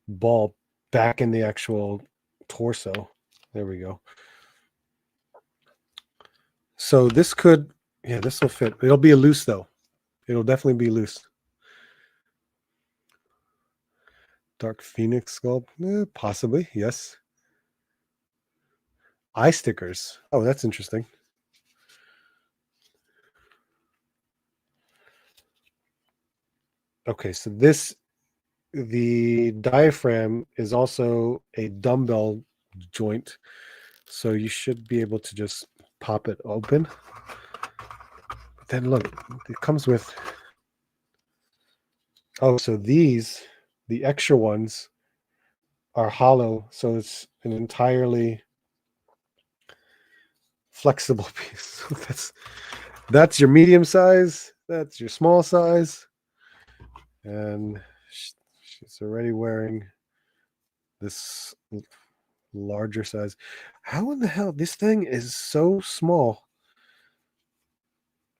ball back in the actual torso. There we go. So this could, yeah, this will fit. It'll be a loose though. It'll definitely be loose. Dark Phoenix sculpt, possibly, yes. Eye stickers. Oh, that's interesting. Okay, so the diaphragm is also a dumbbell joint, so you should be able to just pop it open. But then look, it comes with. Oh, so these, the extra ones, are hollow, so it's an entirely flexible piece. That's your medium size. That's your small size, and she's already wearing this larger size. How in the hell this thing is so small?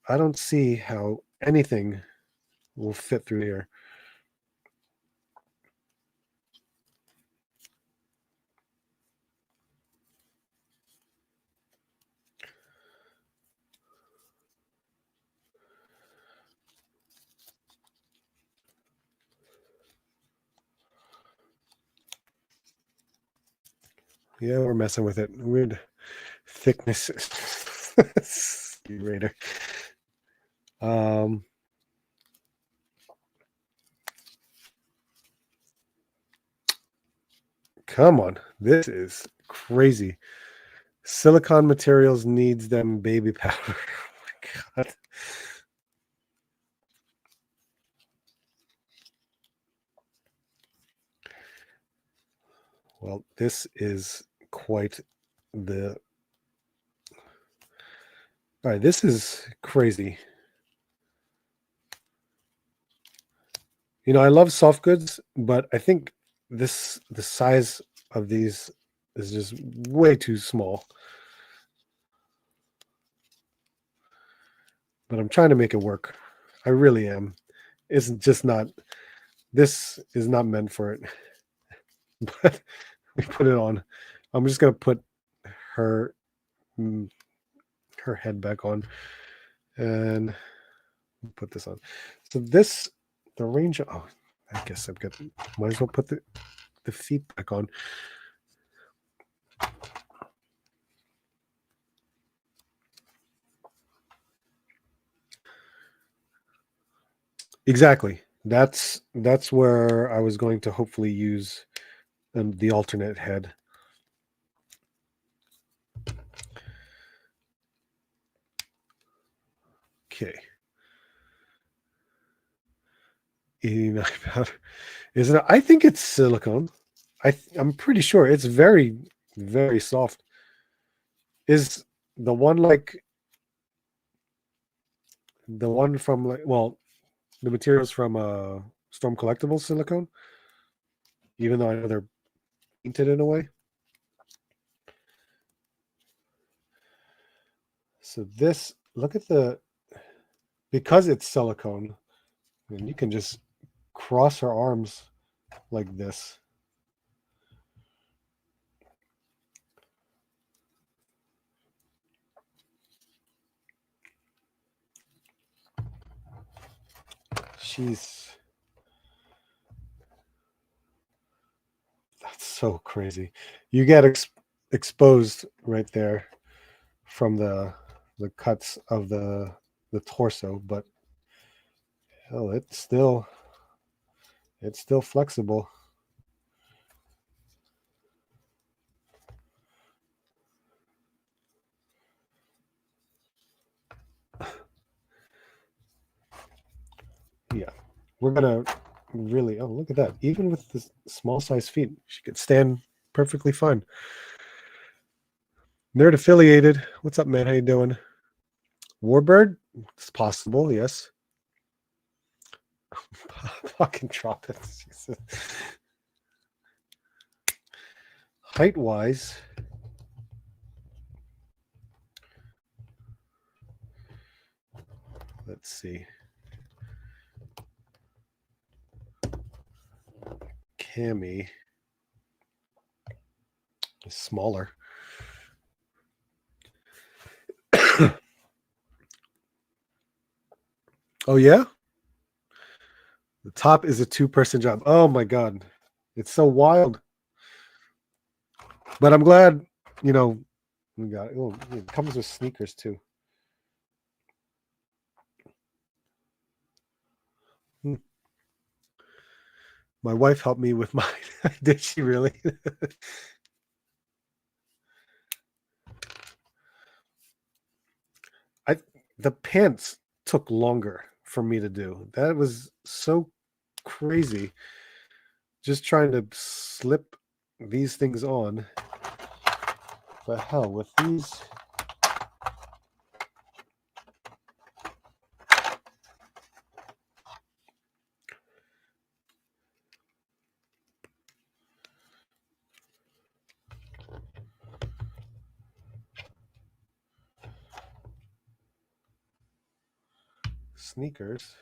I don't see how anything will fit through here. Yeah, we're messing with it. Weird thickness. Raider. Come on. This is crazy. Silicon materials needs them baby powder. Oh my God. Well, this is quite the... All right, this is crazy. You know, I love soft goods, but I think the size of these is just way too small. But I'm trying to make it work. I really am. It's just not... This is not meant for it. But we put it on. I'm just gonna put her head back on and put this on. So this, the range, oh, I guess I've got, might as well put the feet back on. Exactly. That's where I was going to hopefully use the alternate head. Okay. 89 powder. Isn't it? I think it's silicone. I'm pretty sure it's very, very soft. Is the one like the one from like, well, the materials from Storm Collectibles silicone? Even though I know they're painted in a way. So this, look at the, because it's silicone, and you can just cross her arms like this. That's so crazy. You get exposed right there from the cuts of the torso, but hell, it's still flexible. Yeah, we're gonna really, oh, look at that. Even with the small size feet, she could stand perfectly fine. Nerd affiliated. What's up, man? How you doing? Warbird? It's possible, yes. Fucking drop it. Height wise, let's see. Cammy is smaller. Oh yeah, the top is a 2-person job. Oh my God, it's so wild. But I'm glad, you know, we got it. Oh, it comes with sneakers too. My wife helped me with mine. Did she really? The pants took longer for me to do. That was so crazy. Just trying to slip these things on. But hell, with these, sneakers.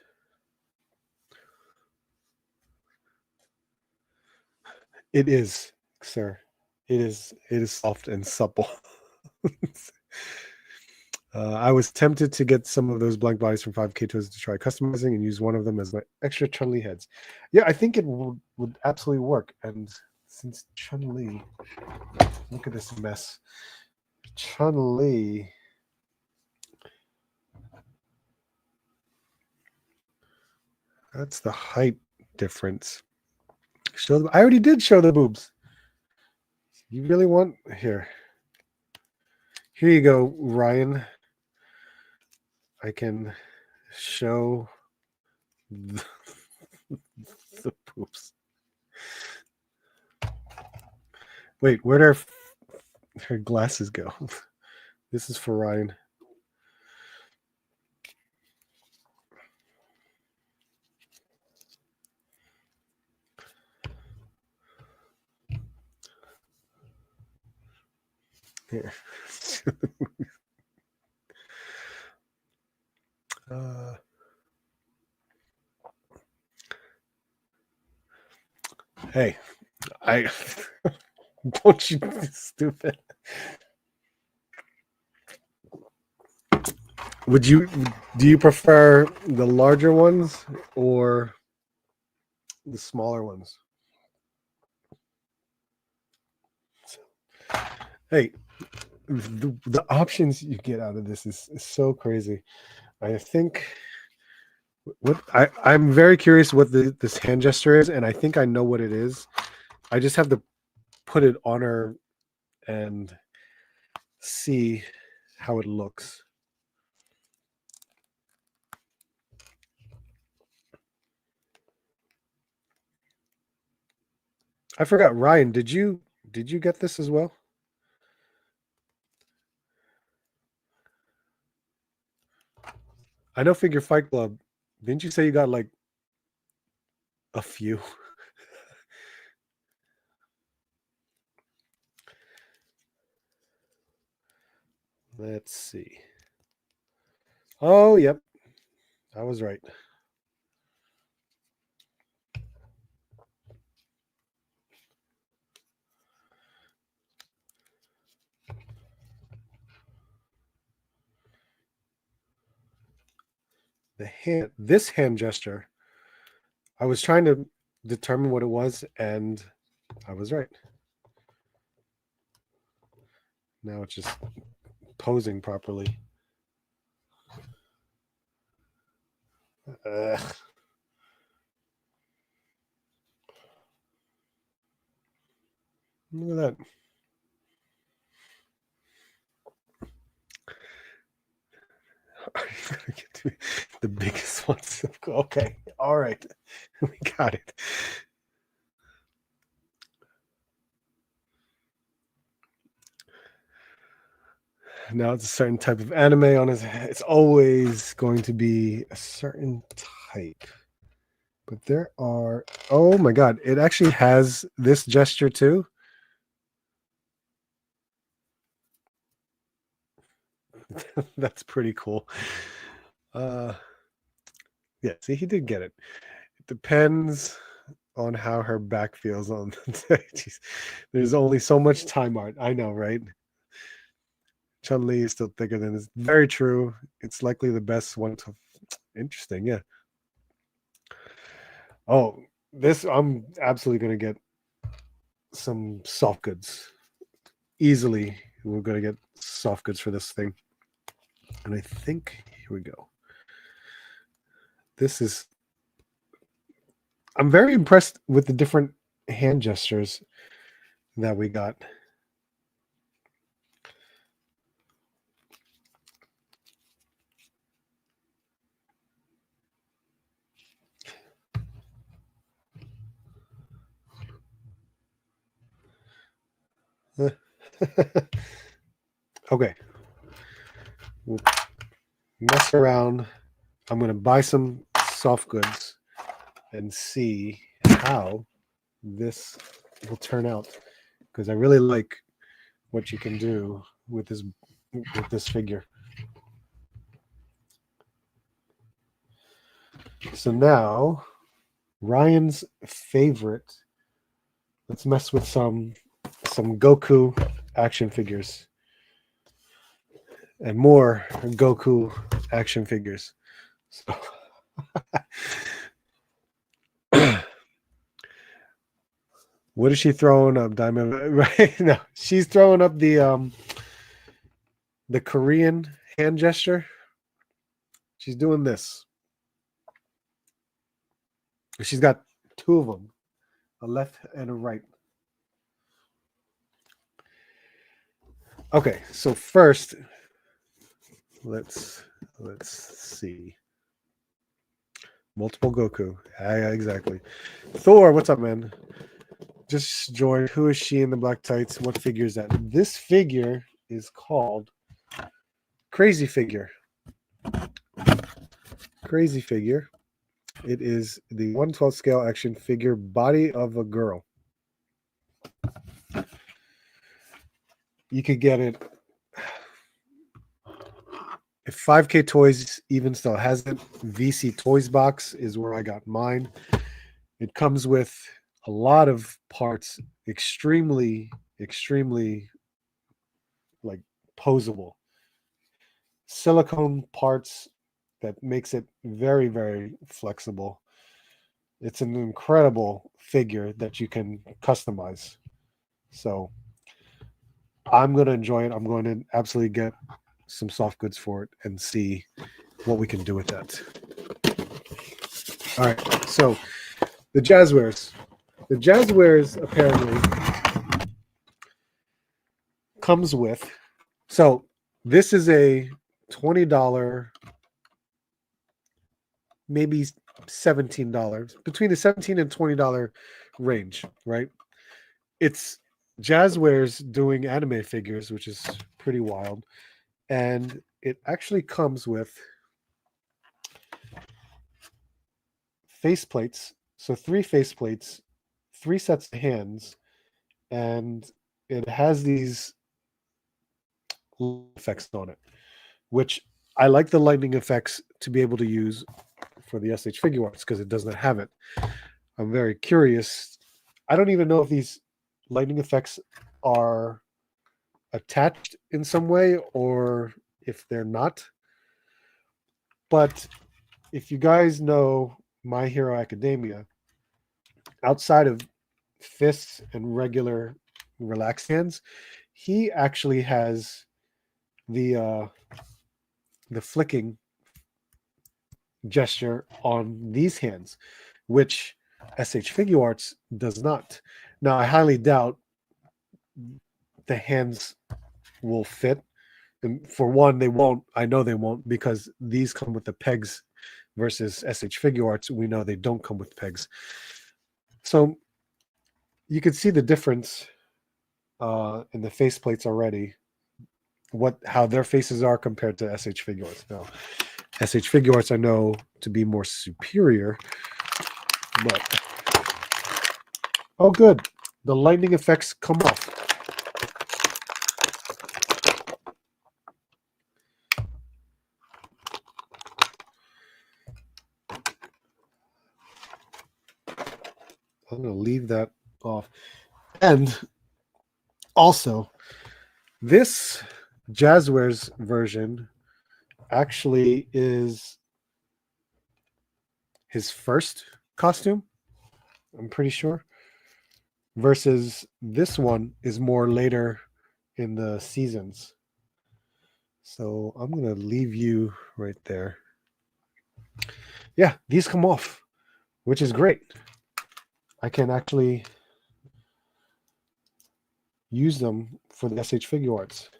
It is, sir. It is soft and supple. I was tempted to get some of those blank bodies from 5K Toys to try customizing and use one of them as my extra Chun-Li heads. Yeah, I think it would absolutely work. And Since Chun-Li, look at this mess. Chun-Li. That's the height difference. Show them. I already did show the boobs. You really want here? Here you go, Ryan. I can show the boobs. Wait, where'd her glasses go? This is for Ryan. Here. Hey, I don't you be stupid. Do you prefer the larger ones or the smaller ones? Hey, the options you get out of this is so crazy. I think I'm very curious what this hand gesture is, and I think I know what it is. I just have to put it on her and see how it looks. I forgot, Ryan, did you get this as well? I know Figure Fight Club. Didn't you say you got like a few? Let's see. Oh, yep. I was right. This hand gesture, I was trying to determine what it was, and I was right. Now it's just posing properly. Look at that. The biggest ones. Okay. All right. We got it. Now it's a certain type of anime on his head. It's always going to be a certain type. But there are, oh my God, it actually has this gesture too. That's pretty cool. Yeah, see, he did get it. It depends on how her back feels on the day. There's only so much time art. I know, right? Chun-Li is still thicker than this. Very true. It's likely the best one to. Interesting, yeah. Oh, this I'm absolutely gonna get some soft goods. Easily, we're gonna get soft goods for this thing. And I think here we go. This is. I'm very impressed with the different hand gestures that we got. Okay. We'll mess around. I'm going to buy some soft goods and see how this will turn out, because I really like what you can do with this figure. So now, Ryan's favorite. Let's mess with some Goku action figures and more Goku action figures. So What is she throwing up, Diamond? Right? No, she's throwing up the Korean hand gesture. She's doing this. She's got two of them, a left and a right. Okay, so first, let's see. Multiple Goku. Yeah, exactly. Thor, what's up, man? Just joined. Who is she in the black tights? What figure is that? This figure is called Crazy Figure. Crazy Figure. It is the 1/12 scale action figure body of a girl. You could get it if 5K Toys even still has it. VC Toys box is where I got mine. It comes with a lot of parts, extremely like posable. Silicone parts that makes it very, very flexible. It's an incredible figure that you can customize. So I'm going to enjoy it. I'm going to absolutely get some soft goods for it and see what we can do with that. All right. So the Jazzwares. The Jazzwares apparently comes with, so this is a $20, maybe $17, between the $17 and $20 range, right? It's Jazzwares doing anime figures, which is pretty wild. And it actually comes with faceplates. So 3 faceplates, 3 sets of hands, and it has these effects on it, which I like the lightning effects to be able to use for the SH Figure Arts because it does not have it. I'm very curious. I don't even know if these lightning effects are attached in some way or if they're not. But if you guys know My Hero Academia, outside of fists and regular relaxed hands, he actually has the flicking gesture on these hands, which SH Figure Arts does not. Now, I highly doubt the hands will fit. And for one, they won't. I know they won't because these come with the pegs versus SH Figure Arts. We know they don't come with pegs. So you can see the difference in the faceplates already, how their faces are compared to SH Figure Arts. Now, SH Figure Arts I know to be more superior, but oh good, the lightning effects come off. I'm going to leave that off. And also, this Jazzwares version actually is his first costume, I'm pretty sure, versus this one is more later in the seasons. So I'm going to leave you right there. Yeah, these come off, which is great. I can actually use them for the SH Figure Arts,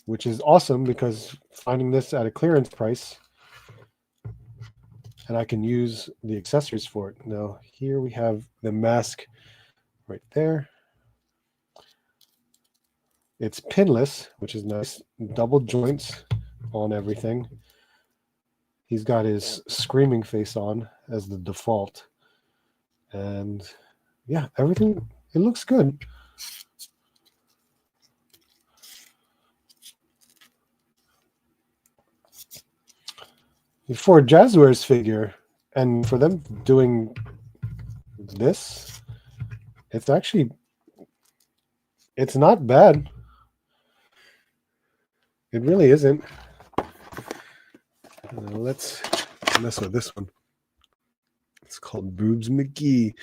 which is awesome because finding this at a clearance price, and I can use the accessories for it. Now, here we have the mask right there. It's pinless, which is nice. Double joints on everything. He's got his screaming face on as the default. And yeah, everything, it looks good. For a Jazzwares figure, and for them doing this, it's not bad. It really isn't. Let's mess with this one. It's called Boobs McGee.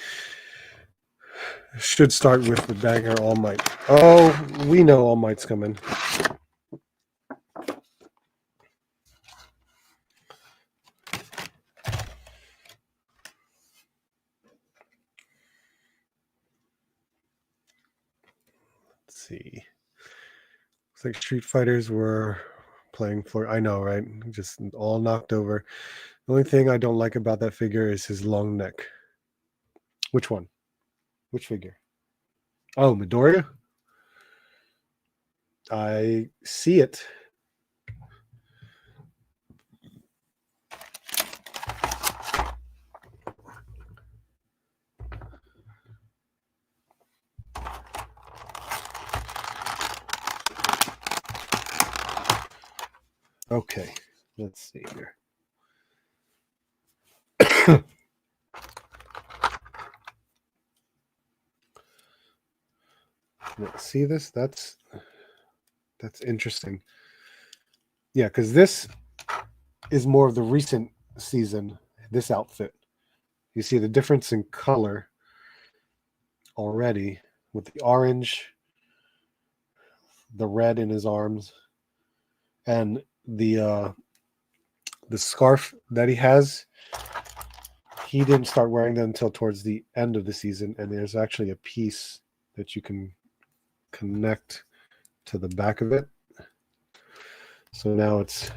should start with the Bagger All Might. Oh, we know All Might's coming. Let's see. Looks like Street Fighters were playing for. I know, right? Just all knocked over. The only thing I don't like about that figure is his long neck. Which one? Which figure? Oh, Midoriya? I see it. Okay, let's see here. See this? That's interesting. Yeah, because this is more of the recent season, this outfit. You see the difference in color already with the orange, the red in his arms, and the scarf that he has. He didn't start wearing them until towards the end of the season, and there's actually a piece that you can connect to the back of it. So now it's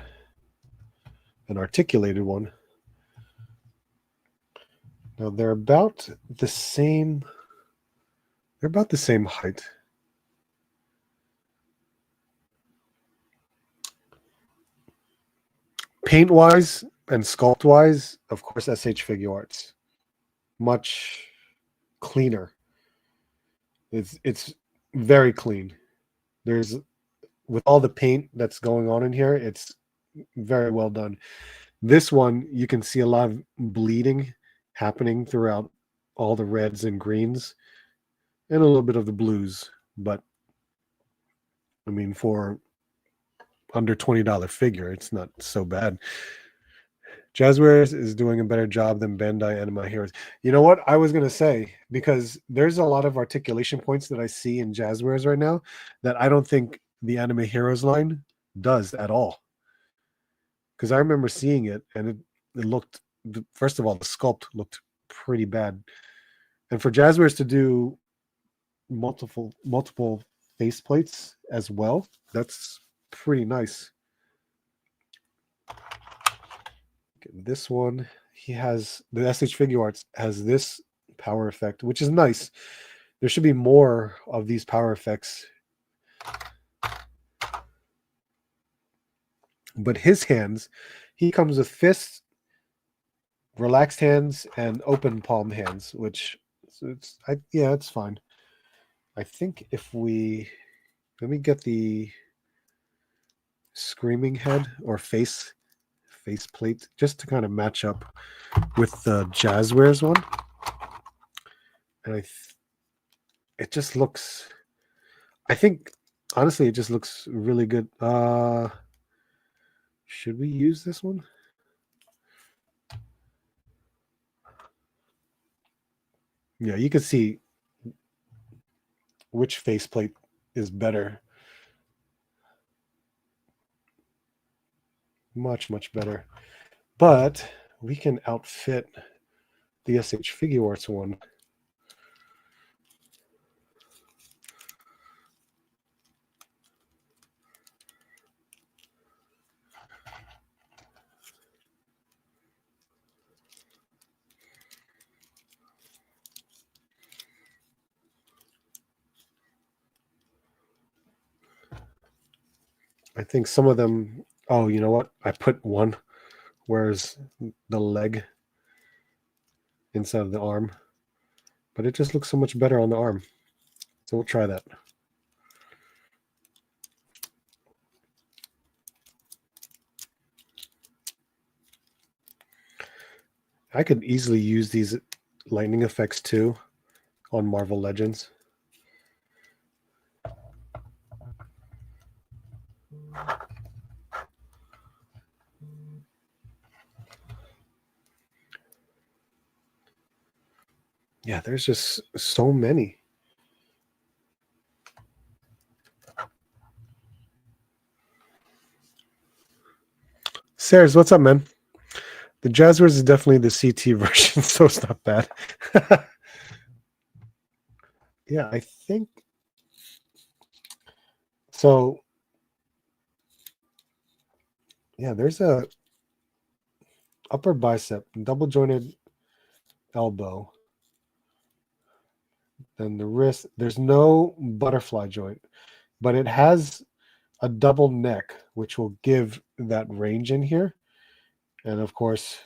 an articulated one. Now they're about the same. They're about the same height. Paint-wise and sculpt-wise, of course, SH Figure Arts. Much cleaner. It's very clean. There's, with all the paint that's going on in here, it's very well done. This one, you can see a lot of bleeding happening throughout all the reds and greens and a little bit of the blues. But, I mean, for under $20 figure, it's not so bad. Jazzwares is doing a better job than Bandai and My Heroes. You know what I was going to say, because there's a lot of articulation points that I see in Jazzwares right now that I don't think the Anime Heroes line does at all. Because I remember seeing it and it looked, first of all, the sculpt looked pretty bad. And for Jazzwares to do multiple face plates as well, that's pretty nice. This one, he has the SH Figure Arts has this power effect, which is nice. There should be more of these power effects. But his hands, he comes with fists, relaxed hands, and open palm hands, which it's fine. I think if we let me get the screaming head or face plate just to kind of match up with the Jazzwares one. And it just looks, I think, honestly, it just looks really good. Should we use this one? Yeah, you can see which faceplate is better. Much, much better. But we can outfit the SH Figure Arts one. I think some of them, oh, you know what? I put one, whereas the leg inside of the arm. But it just looks so much better on the arm. So we'll try that. I could easily use these lightning effects too on Marvel Legends. Yeah, there's just so many. Sares, what's up, man? The Jazzwares is definitely the CT version, so it's not bad. Yeah, I think so. Yeah, there's a upper bicep, double jointed elbow, then the wrist. There's no butterfly joint, but it has a double neck, which will give that range in here. And of course,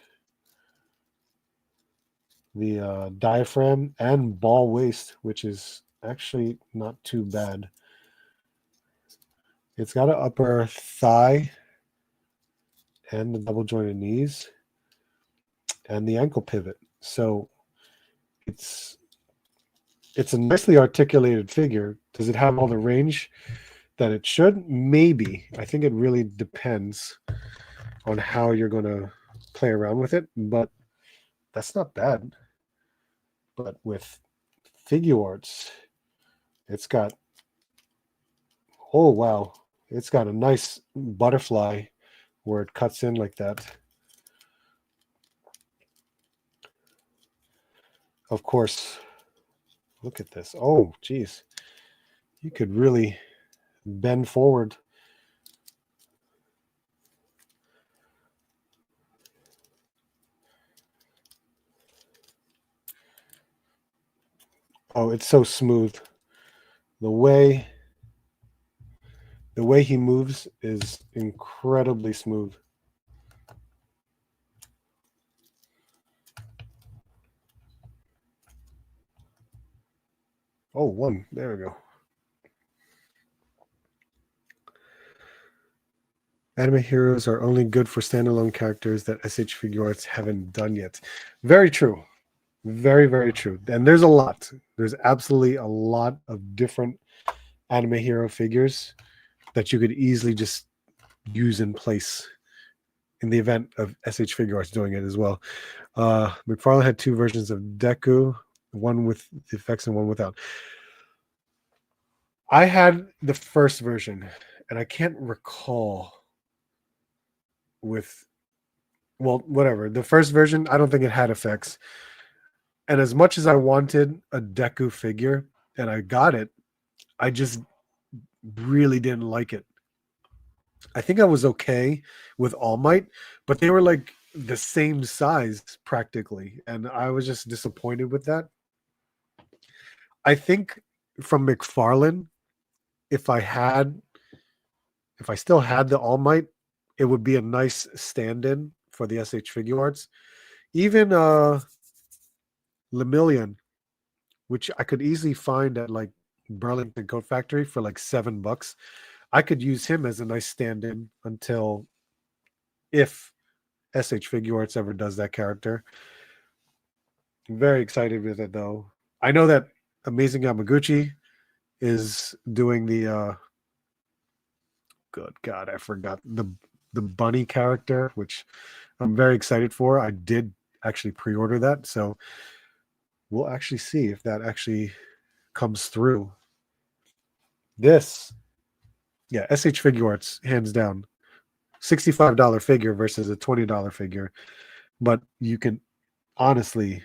the diaphragm and ball waist, which is actually not too bad. It's got an upper thigh and the double jointed knees and the ankle pivot. So it's a nicely articulated figure. Does it have all the range that it should? Maybe. I think it really depends on how you're going to play around with it, but that's not bad. But with Figuarts, it's got, oh wow, it's got a nice butterfly where it cuts in like that. Of course, look at this. Oh, geez. You could really bend forward. Oh, it's so smooth. The way he moves is incredibly smooth. Oh, one. There we go. Anime heroes are only good for standalone characters that SH Figuarts haven't done yet. Very true. Very, very true. And there's a lot. There's absolutely a lot of different anime hero figures that you could easily just use in place in the event of SH Figuarts doing it as well. McFarlane had two versions of Deku, one with the effects and one without. I had the first version, and I can't recall with, well, whatever. The first version, I don't think it had effects. And as much as I wanted a Deku figure, and I got it, I just really didn't like it. I think I was okay with All Might, but they were like the same size practically, and I was just disappointed with that. I think from McFarlane, if I had, if I still had the All Might, it would be a nice stand-in for the SH Figuarts. Even Lemillion, which I could easily find at like Burlington Coat Factory for like $7. I could use him as a nice stand-in until, if SH Figuarts ever does that character. I'm very excited with it though. I know that Amazing Yamaguchi is doing the good God, I forgot the bunny character, which I'm very excited for. I did actually pre-order that, so we'll actually see if that actually comes through. This, yeah, SH Figuarts, hands down. $65 figure versus a $20 figure. But you can honestly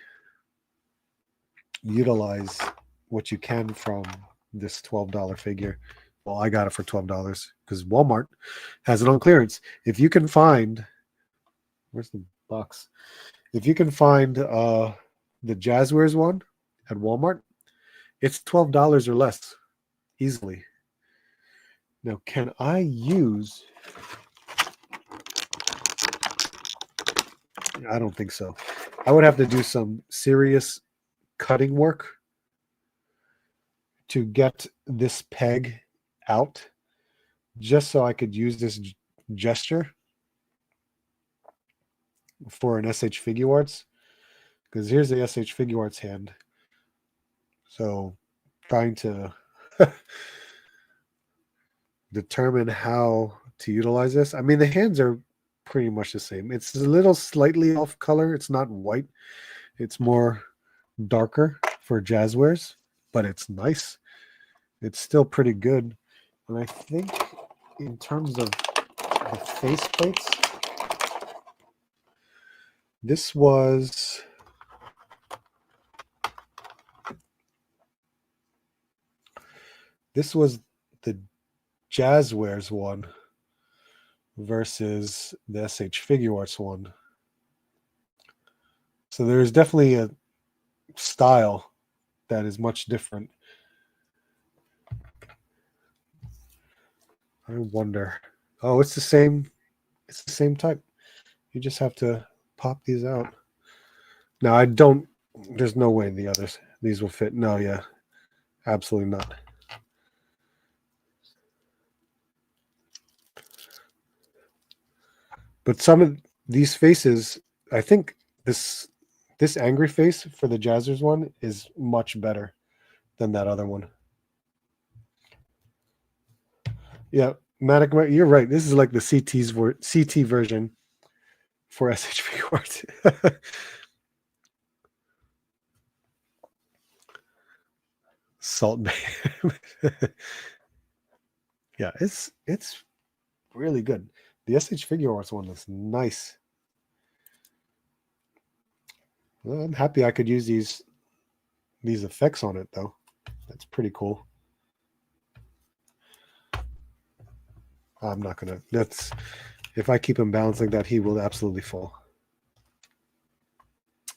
utilize what you can from this $12 figure. Well, I got it for $12 because Walmart has it on clearance. If you can find, where's the box? If you can find the Jazzwares one at Walmart, it's $12 or less easily. Now, can I use? I don't think so. I would have to do some serious cutting work to get this peg out just so I could use this gesture for an SH Figuarts, because here's the SH Figuarts hand. So trying to determine how to utilize this. I mean, the hands are pretty much the same. It's a little slightly off color. It's not white. It's more darker for Jazzwares, but it's nice. It's still pretty good. And I think in terms of the faceplates, this was the Jazzwares one versus the SH Figure Arts one. So there's definitely a style that is much different. I wonder. Oh, it's the same. It's the same type. You just have to pop these out. Now I don't. There's no way these will fit. No, yeah, absolutely not. But some of these faces, I think this angry face for the Jazzers one is much better than that other one. Yeah, Matic, you're right. This is like the CT version for SHV Arts. Salt Bay. Yeah, it's really good. The SH Figure Arts one looks nice. Well, I'm happy I could use these effects on it though. That's pretty cool. I'm not gonna. That's if I keep him balanced like that, he will absolutely fall.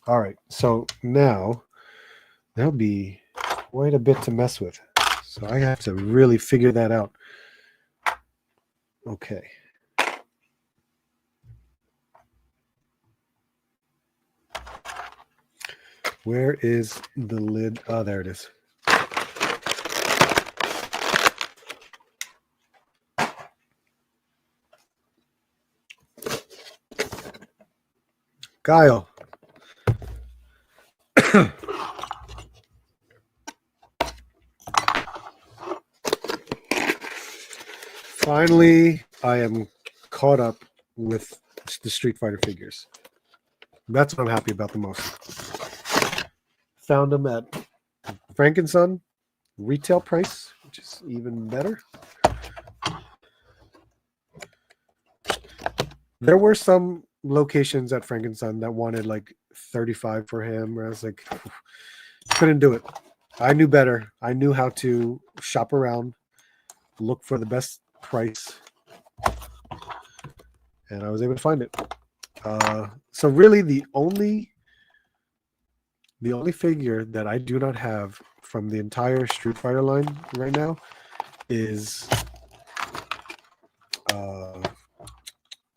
All right, so now there'll be quite a bit to mess with. So I have to really figure that out. Okay. Where is the lid? Oh, there it is. Kyle. Finally, I am caught up with the Street Fighter figures. That's what I'm happy about the most. Found them at Frankenson retail price, which is even better. There were some locations at Frankenson that wanted like 35 for him, where I was like, couldn't do it. I knew better. I knew how to shop around, look for the best price, and I was able to find it. So really, the only figure that I do not have from the entire Street Fighter line right now is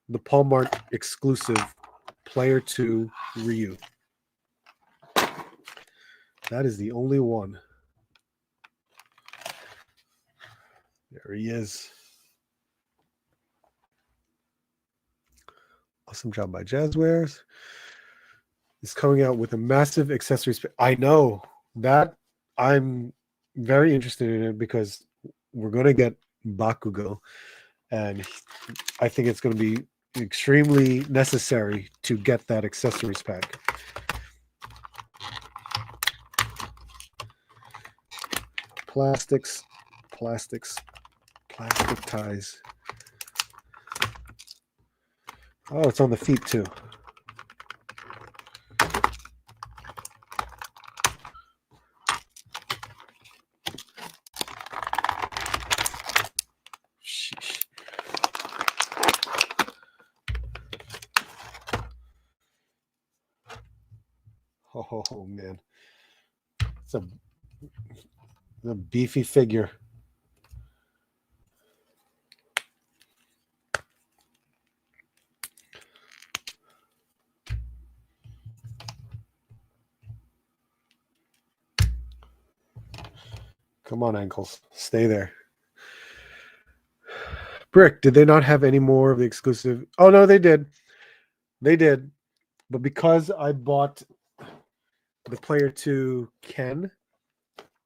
the Palmart exclusive Player 2 Ryu. That is the only one. There he is. Awesome job by Jazzwares. It's coming out with a massive accessory space. I know that I'm very interested in it because we're going to get Bakugo, and I think it's going to be extremely necessary to get that accessories pack. Plastic ties. Oh, it's on the feet too. Sheesh. Oh man, it's a beefy figure. Come on, ankles. Stay there. Brick, did they not have any more of the exclusive? Oh, no, they did. They did. But because I bought the Player 2 Ken,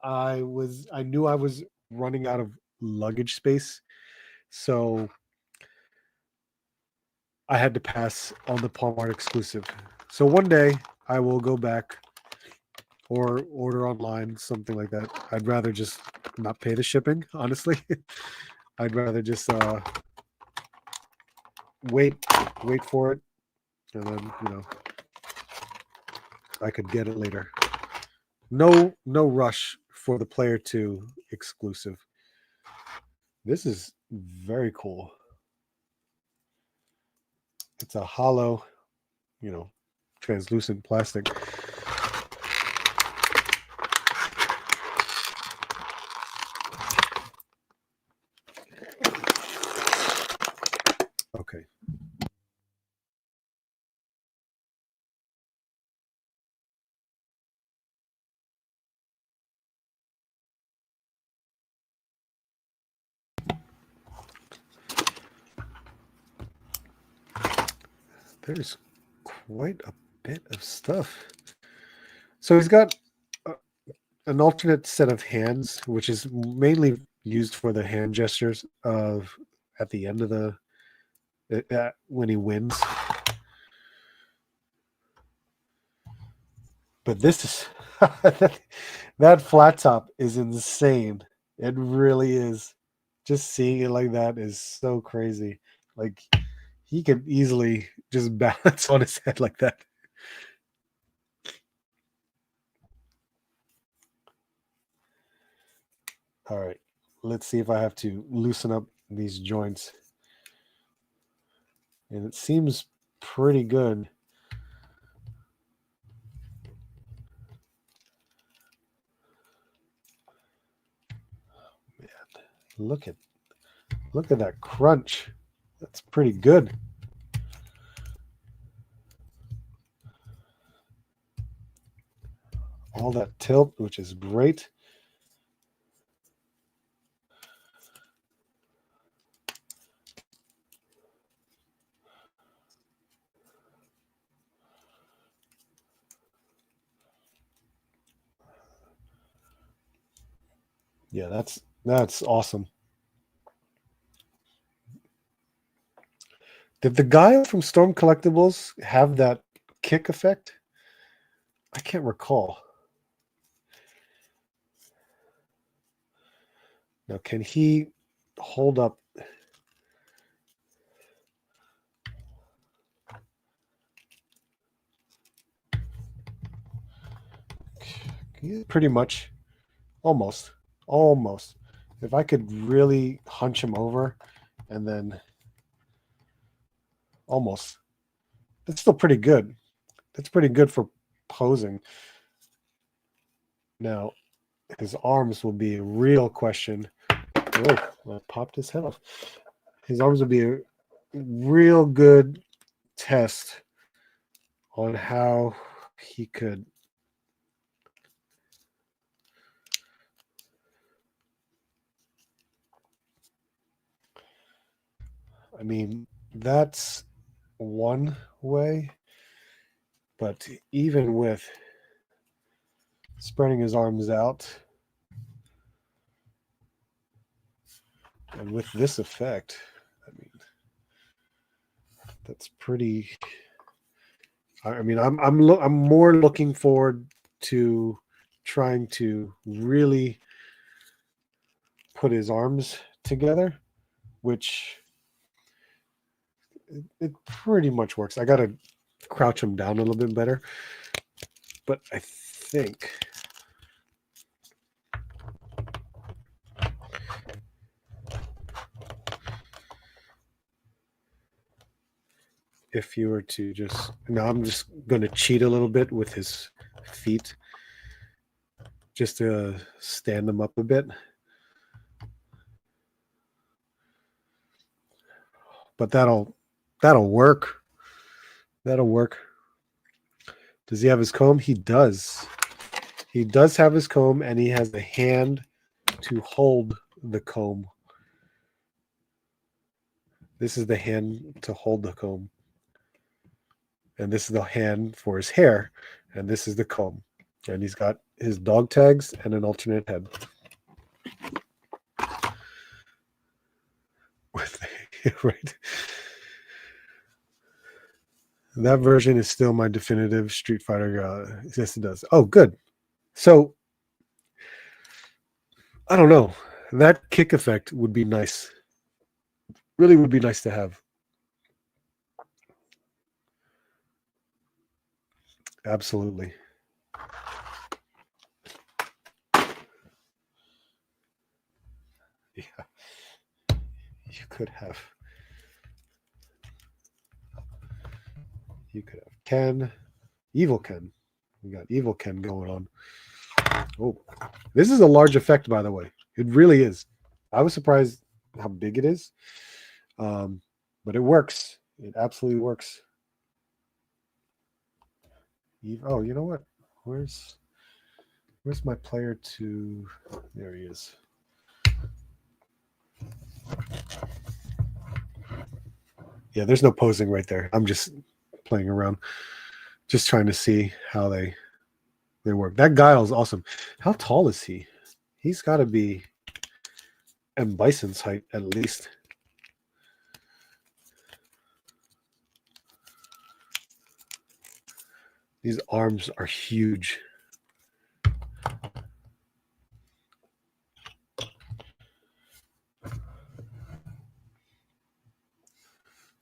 I knew I was running out of luggage space. So I had to pass on the Palmart exclusive. So one day I will go back or order online, something like that. I'd rather just not pay the shipping, honestly. I'd rather just wait for it, and then I could get it later. No rush for the Player 2 exclusive. This is very cool. It's a hollow, translucent plastic. Okay. There's quite a bit of stuff. So he's got an alternate set of hands, which is mainly used for the hand gestures of at the end of the when he wins. But this is that flat top is insane. It really is. Just seeing it like that is so crazy. Like he could easily just balance on his head like that. All right. Let's see if I have to loosen up these joints. And it seems pretty good. Man, look at that crunch. That's pretty good. All that tilt, which is great. Yeah, that's awesome. Did the guy from Storm Collectibles have that kick effect? I can't recall. Now, can he hold up? Pretty much. Almost. If I could really hunch him over and then almost. That's still pretty good. That's pretty good for posing. Now, his arms will be a real question. Oh, I popped his head off. His arms will be a real good test on how he could. I mean, that's one way, but even with spreading his arms out and with this effect, I mean, that's pretty. I mean, I'm more looking forward to trying to really put his arms together, which it pretty much works. I gotta crouch him down a little bit better, but I think if you were to just now, I'm just going to cheat a little bit with his feet just to stand him up a bit. But that'll work. That'll work. Does he have his comb? He does. He does have his comb, and he has the hand to hold the comb. This is the hand to hold the comb. And this is the hand for his hair. And this is the comb. And he's got his dog tags and an alternate head. Right. That version is still my definitive Street Fighter. Yes, it does. Oh, good. So I don't know. That kick effect would be nice. Really would be nice to have. Absolutely. Yeah, you could have. You could have Ken, Evil Ken. We got Evil Ken going on. Oh, this is a large effect, by the way. It really is. I was surprised how big it is, um, but it works. It absolutely works. Oh, you know what? Where's my player two? There he is. Yeah, there's no posing right there. I'm just playing around, just trying to see how they work. That Guile's awesome. How tall is he? He's got to be M. Bison's height at least. These arms are huge.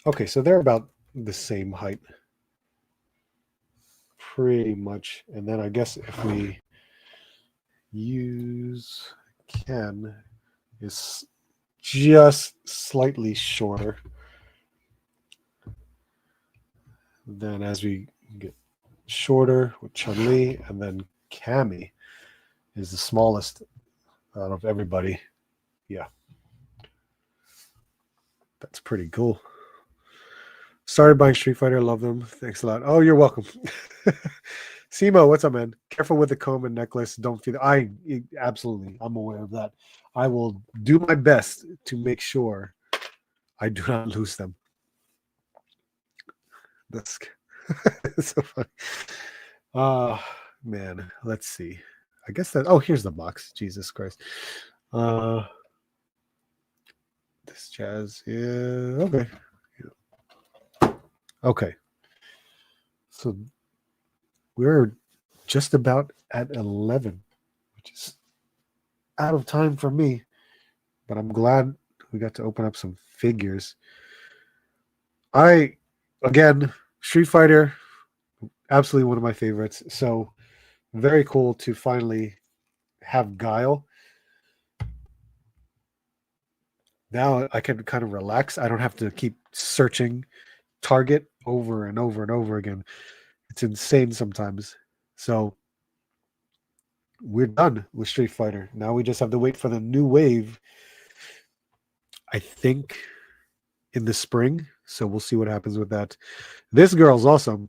Okay, so they're about the same height. Pretty much. And then I guess if we use Ken is just slightly shorter. Then as we get shorter with Chun-Li, and then Cammy is the smallest out of everybody. Yeah. That's pretty cool. Started buying Street Fighter. Love them. Thanks a lot. Oh, you're welcome. Simo, what's up, man? Careful with the comb and necklace. Don't feel. Absolutely. I'm aware of that. I will do my best to make sure I do not lose them. That's so funny. Man. Let's see. I guess that. Oh, here's the box. Jesus Christ. This jazz. Yeah. Okay. Okay. So we're just about at 11, which is out of time for me, but I'm glad we got to open up some figures. Again, Street Fighter, absolutely one of my favorites. So very cool to finally have Guile. Now I can kind of relax. I don't have to keep searching Target over and over and over again. It's insane sometimes. So we're done with Street Fighter. Now we just have to wait for the new wave. I think in the spring. So we'll see what happens with that. This girl's awesome.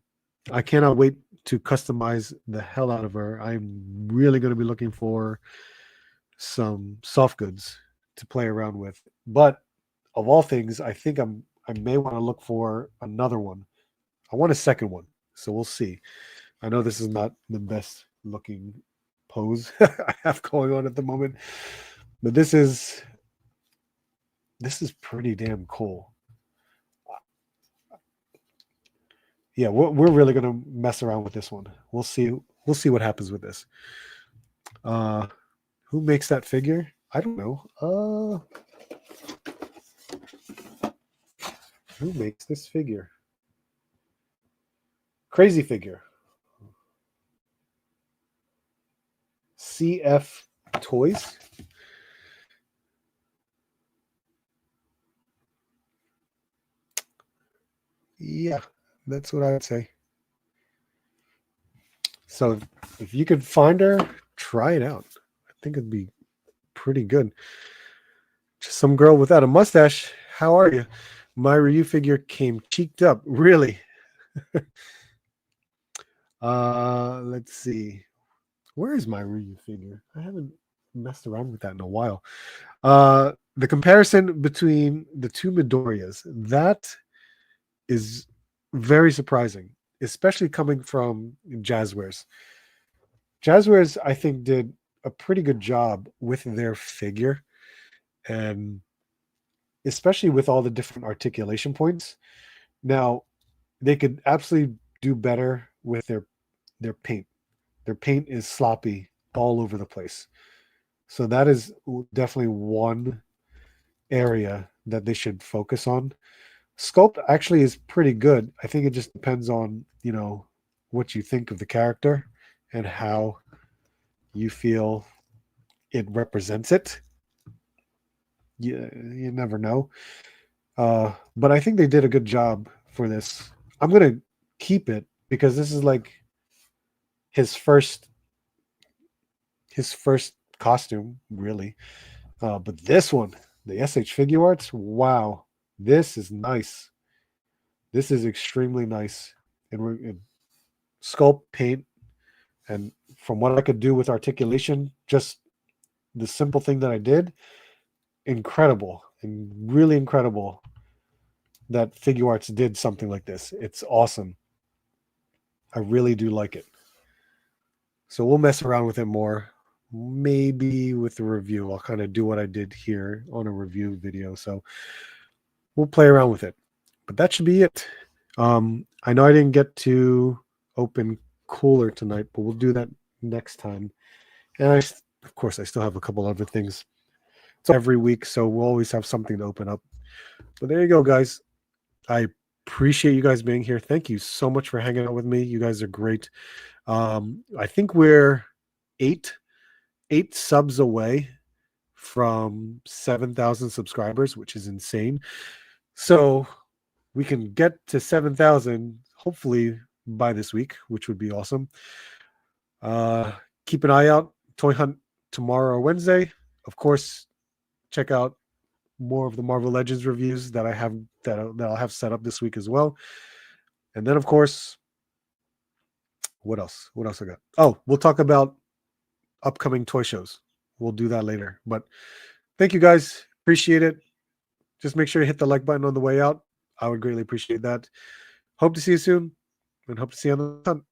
I cannot wait to customize the hell out of her. I'm really going to be looking for some soft goods to play around with. But of all things, I think I may want to look for another one. I want a second one. So we'll see. I know this is not the best looking pose I have going on at the moment, but this is pretty damn cool. Yeah, we're really gonna mess around with this one. We'll see what happens with this. Who makes that figure? I don't know. Who makes this figure? Crazy Figure. CF Toys. Yeah, that's what I'd say. So if you could find her, try it out. I think it'd be pretty good. Just some girl without a mustache. How are you? My Ryu figure came cheeked up. Really? Let's see. Where is my Ryu figure? I haven't messed around with that in a while. The comparison between the two Midoriyas, that is very surprising, especially coming from Jazzwares. Jazzwares, I think, did a pretty good job with their figure, and especially with all the different articulation points. Now, they could absolutely do better with their paint. Their paint is sloppy all over the place. So that is definitely one area that they should focus on. Sculpt actually is pretty good. I think it just depends on, what you think of the character and how you feel it represents it. You never know. But I think they did a good job for this. I'm gonna keep it because this is like his first costume, really. But this one, the SH Figure Arts, wow, this is nice. This is extremely nice. And we're in sculpt, paint, and from what I could do with articulation, just the simple thing that I did, incredible and really incredible that Figure Arts did something like this. It's awesome. I really do like it. So we'll mess around with it more. Maybe with the review, I'll kind of do what I did here on a review video. So we'll play around with it. But that should be it. I know I didn't get to open Cooler tonight, but we'll do that next time. And of course, I still have a couple other things. It's every week, so we'll always have something to open up. But there you go, guys. I appreciate you guys being here. Thank you so much for hanging out with me. You guys are great. I think we're eight subs away from 7,000 subscribers, which is insane. So we can get to 7,000 hopefully by this week, which would be awesome. Keep an eye out. Toy Hunt tomorrow or Wednesday. Of course, check out more of the Marvel Legends reviews that I have that I'll have set up this week as well. And then, of course, what else? What else I got? Oh, we'll talk about upcoming toy shows. We'll do that later. But thank you guys. Appreciate it. Just make sure you hit the like button on the way out. I would greatly appreciate that. Hope to see you soon and hope to see you on the hunt.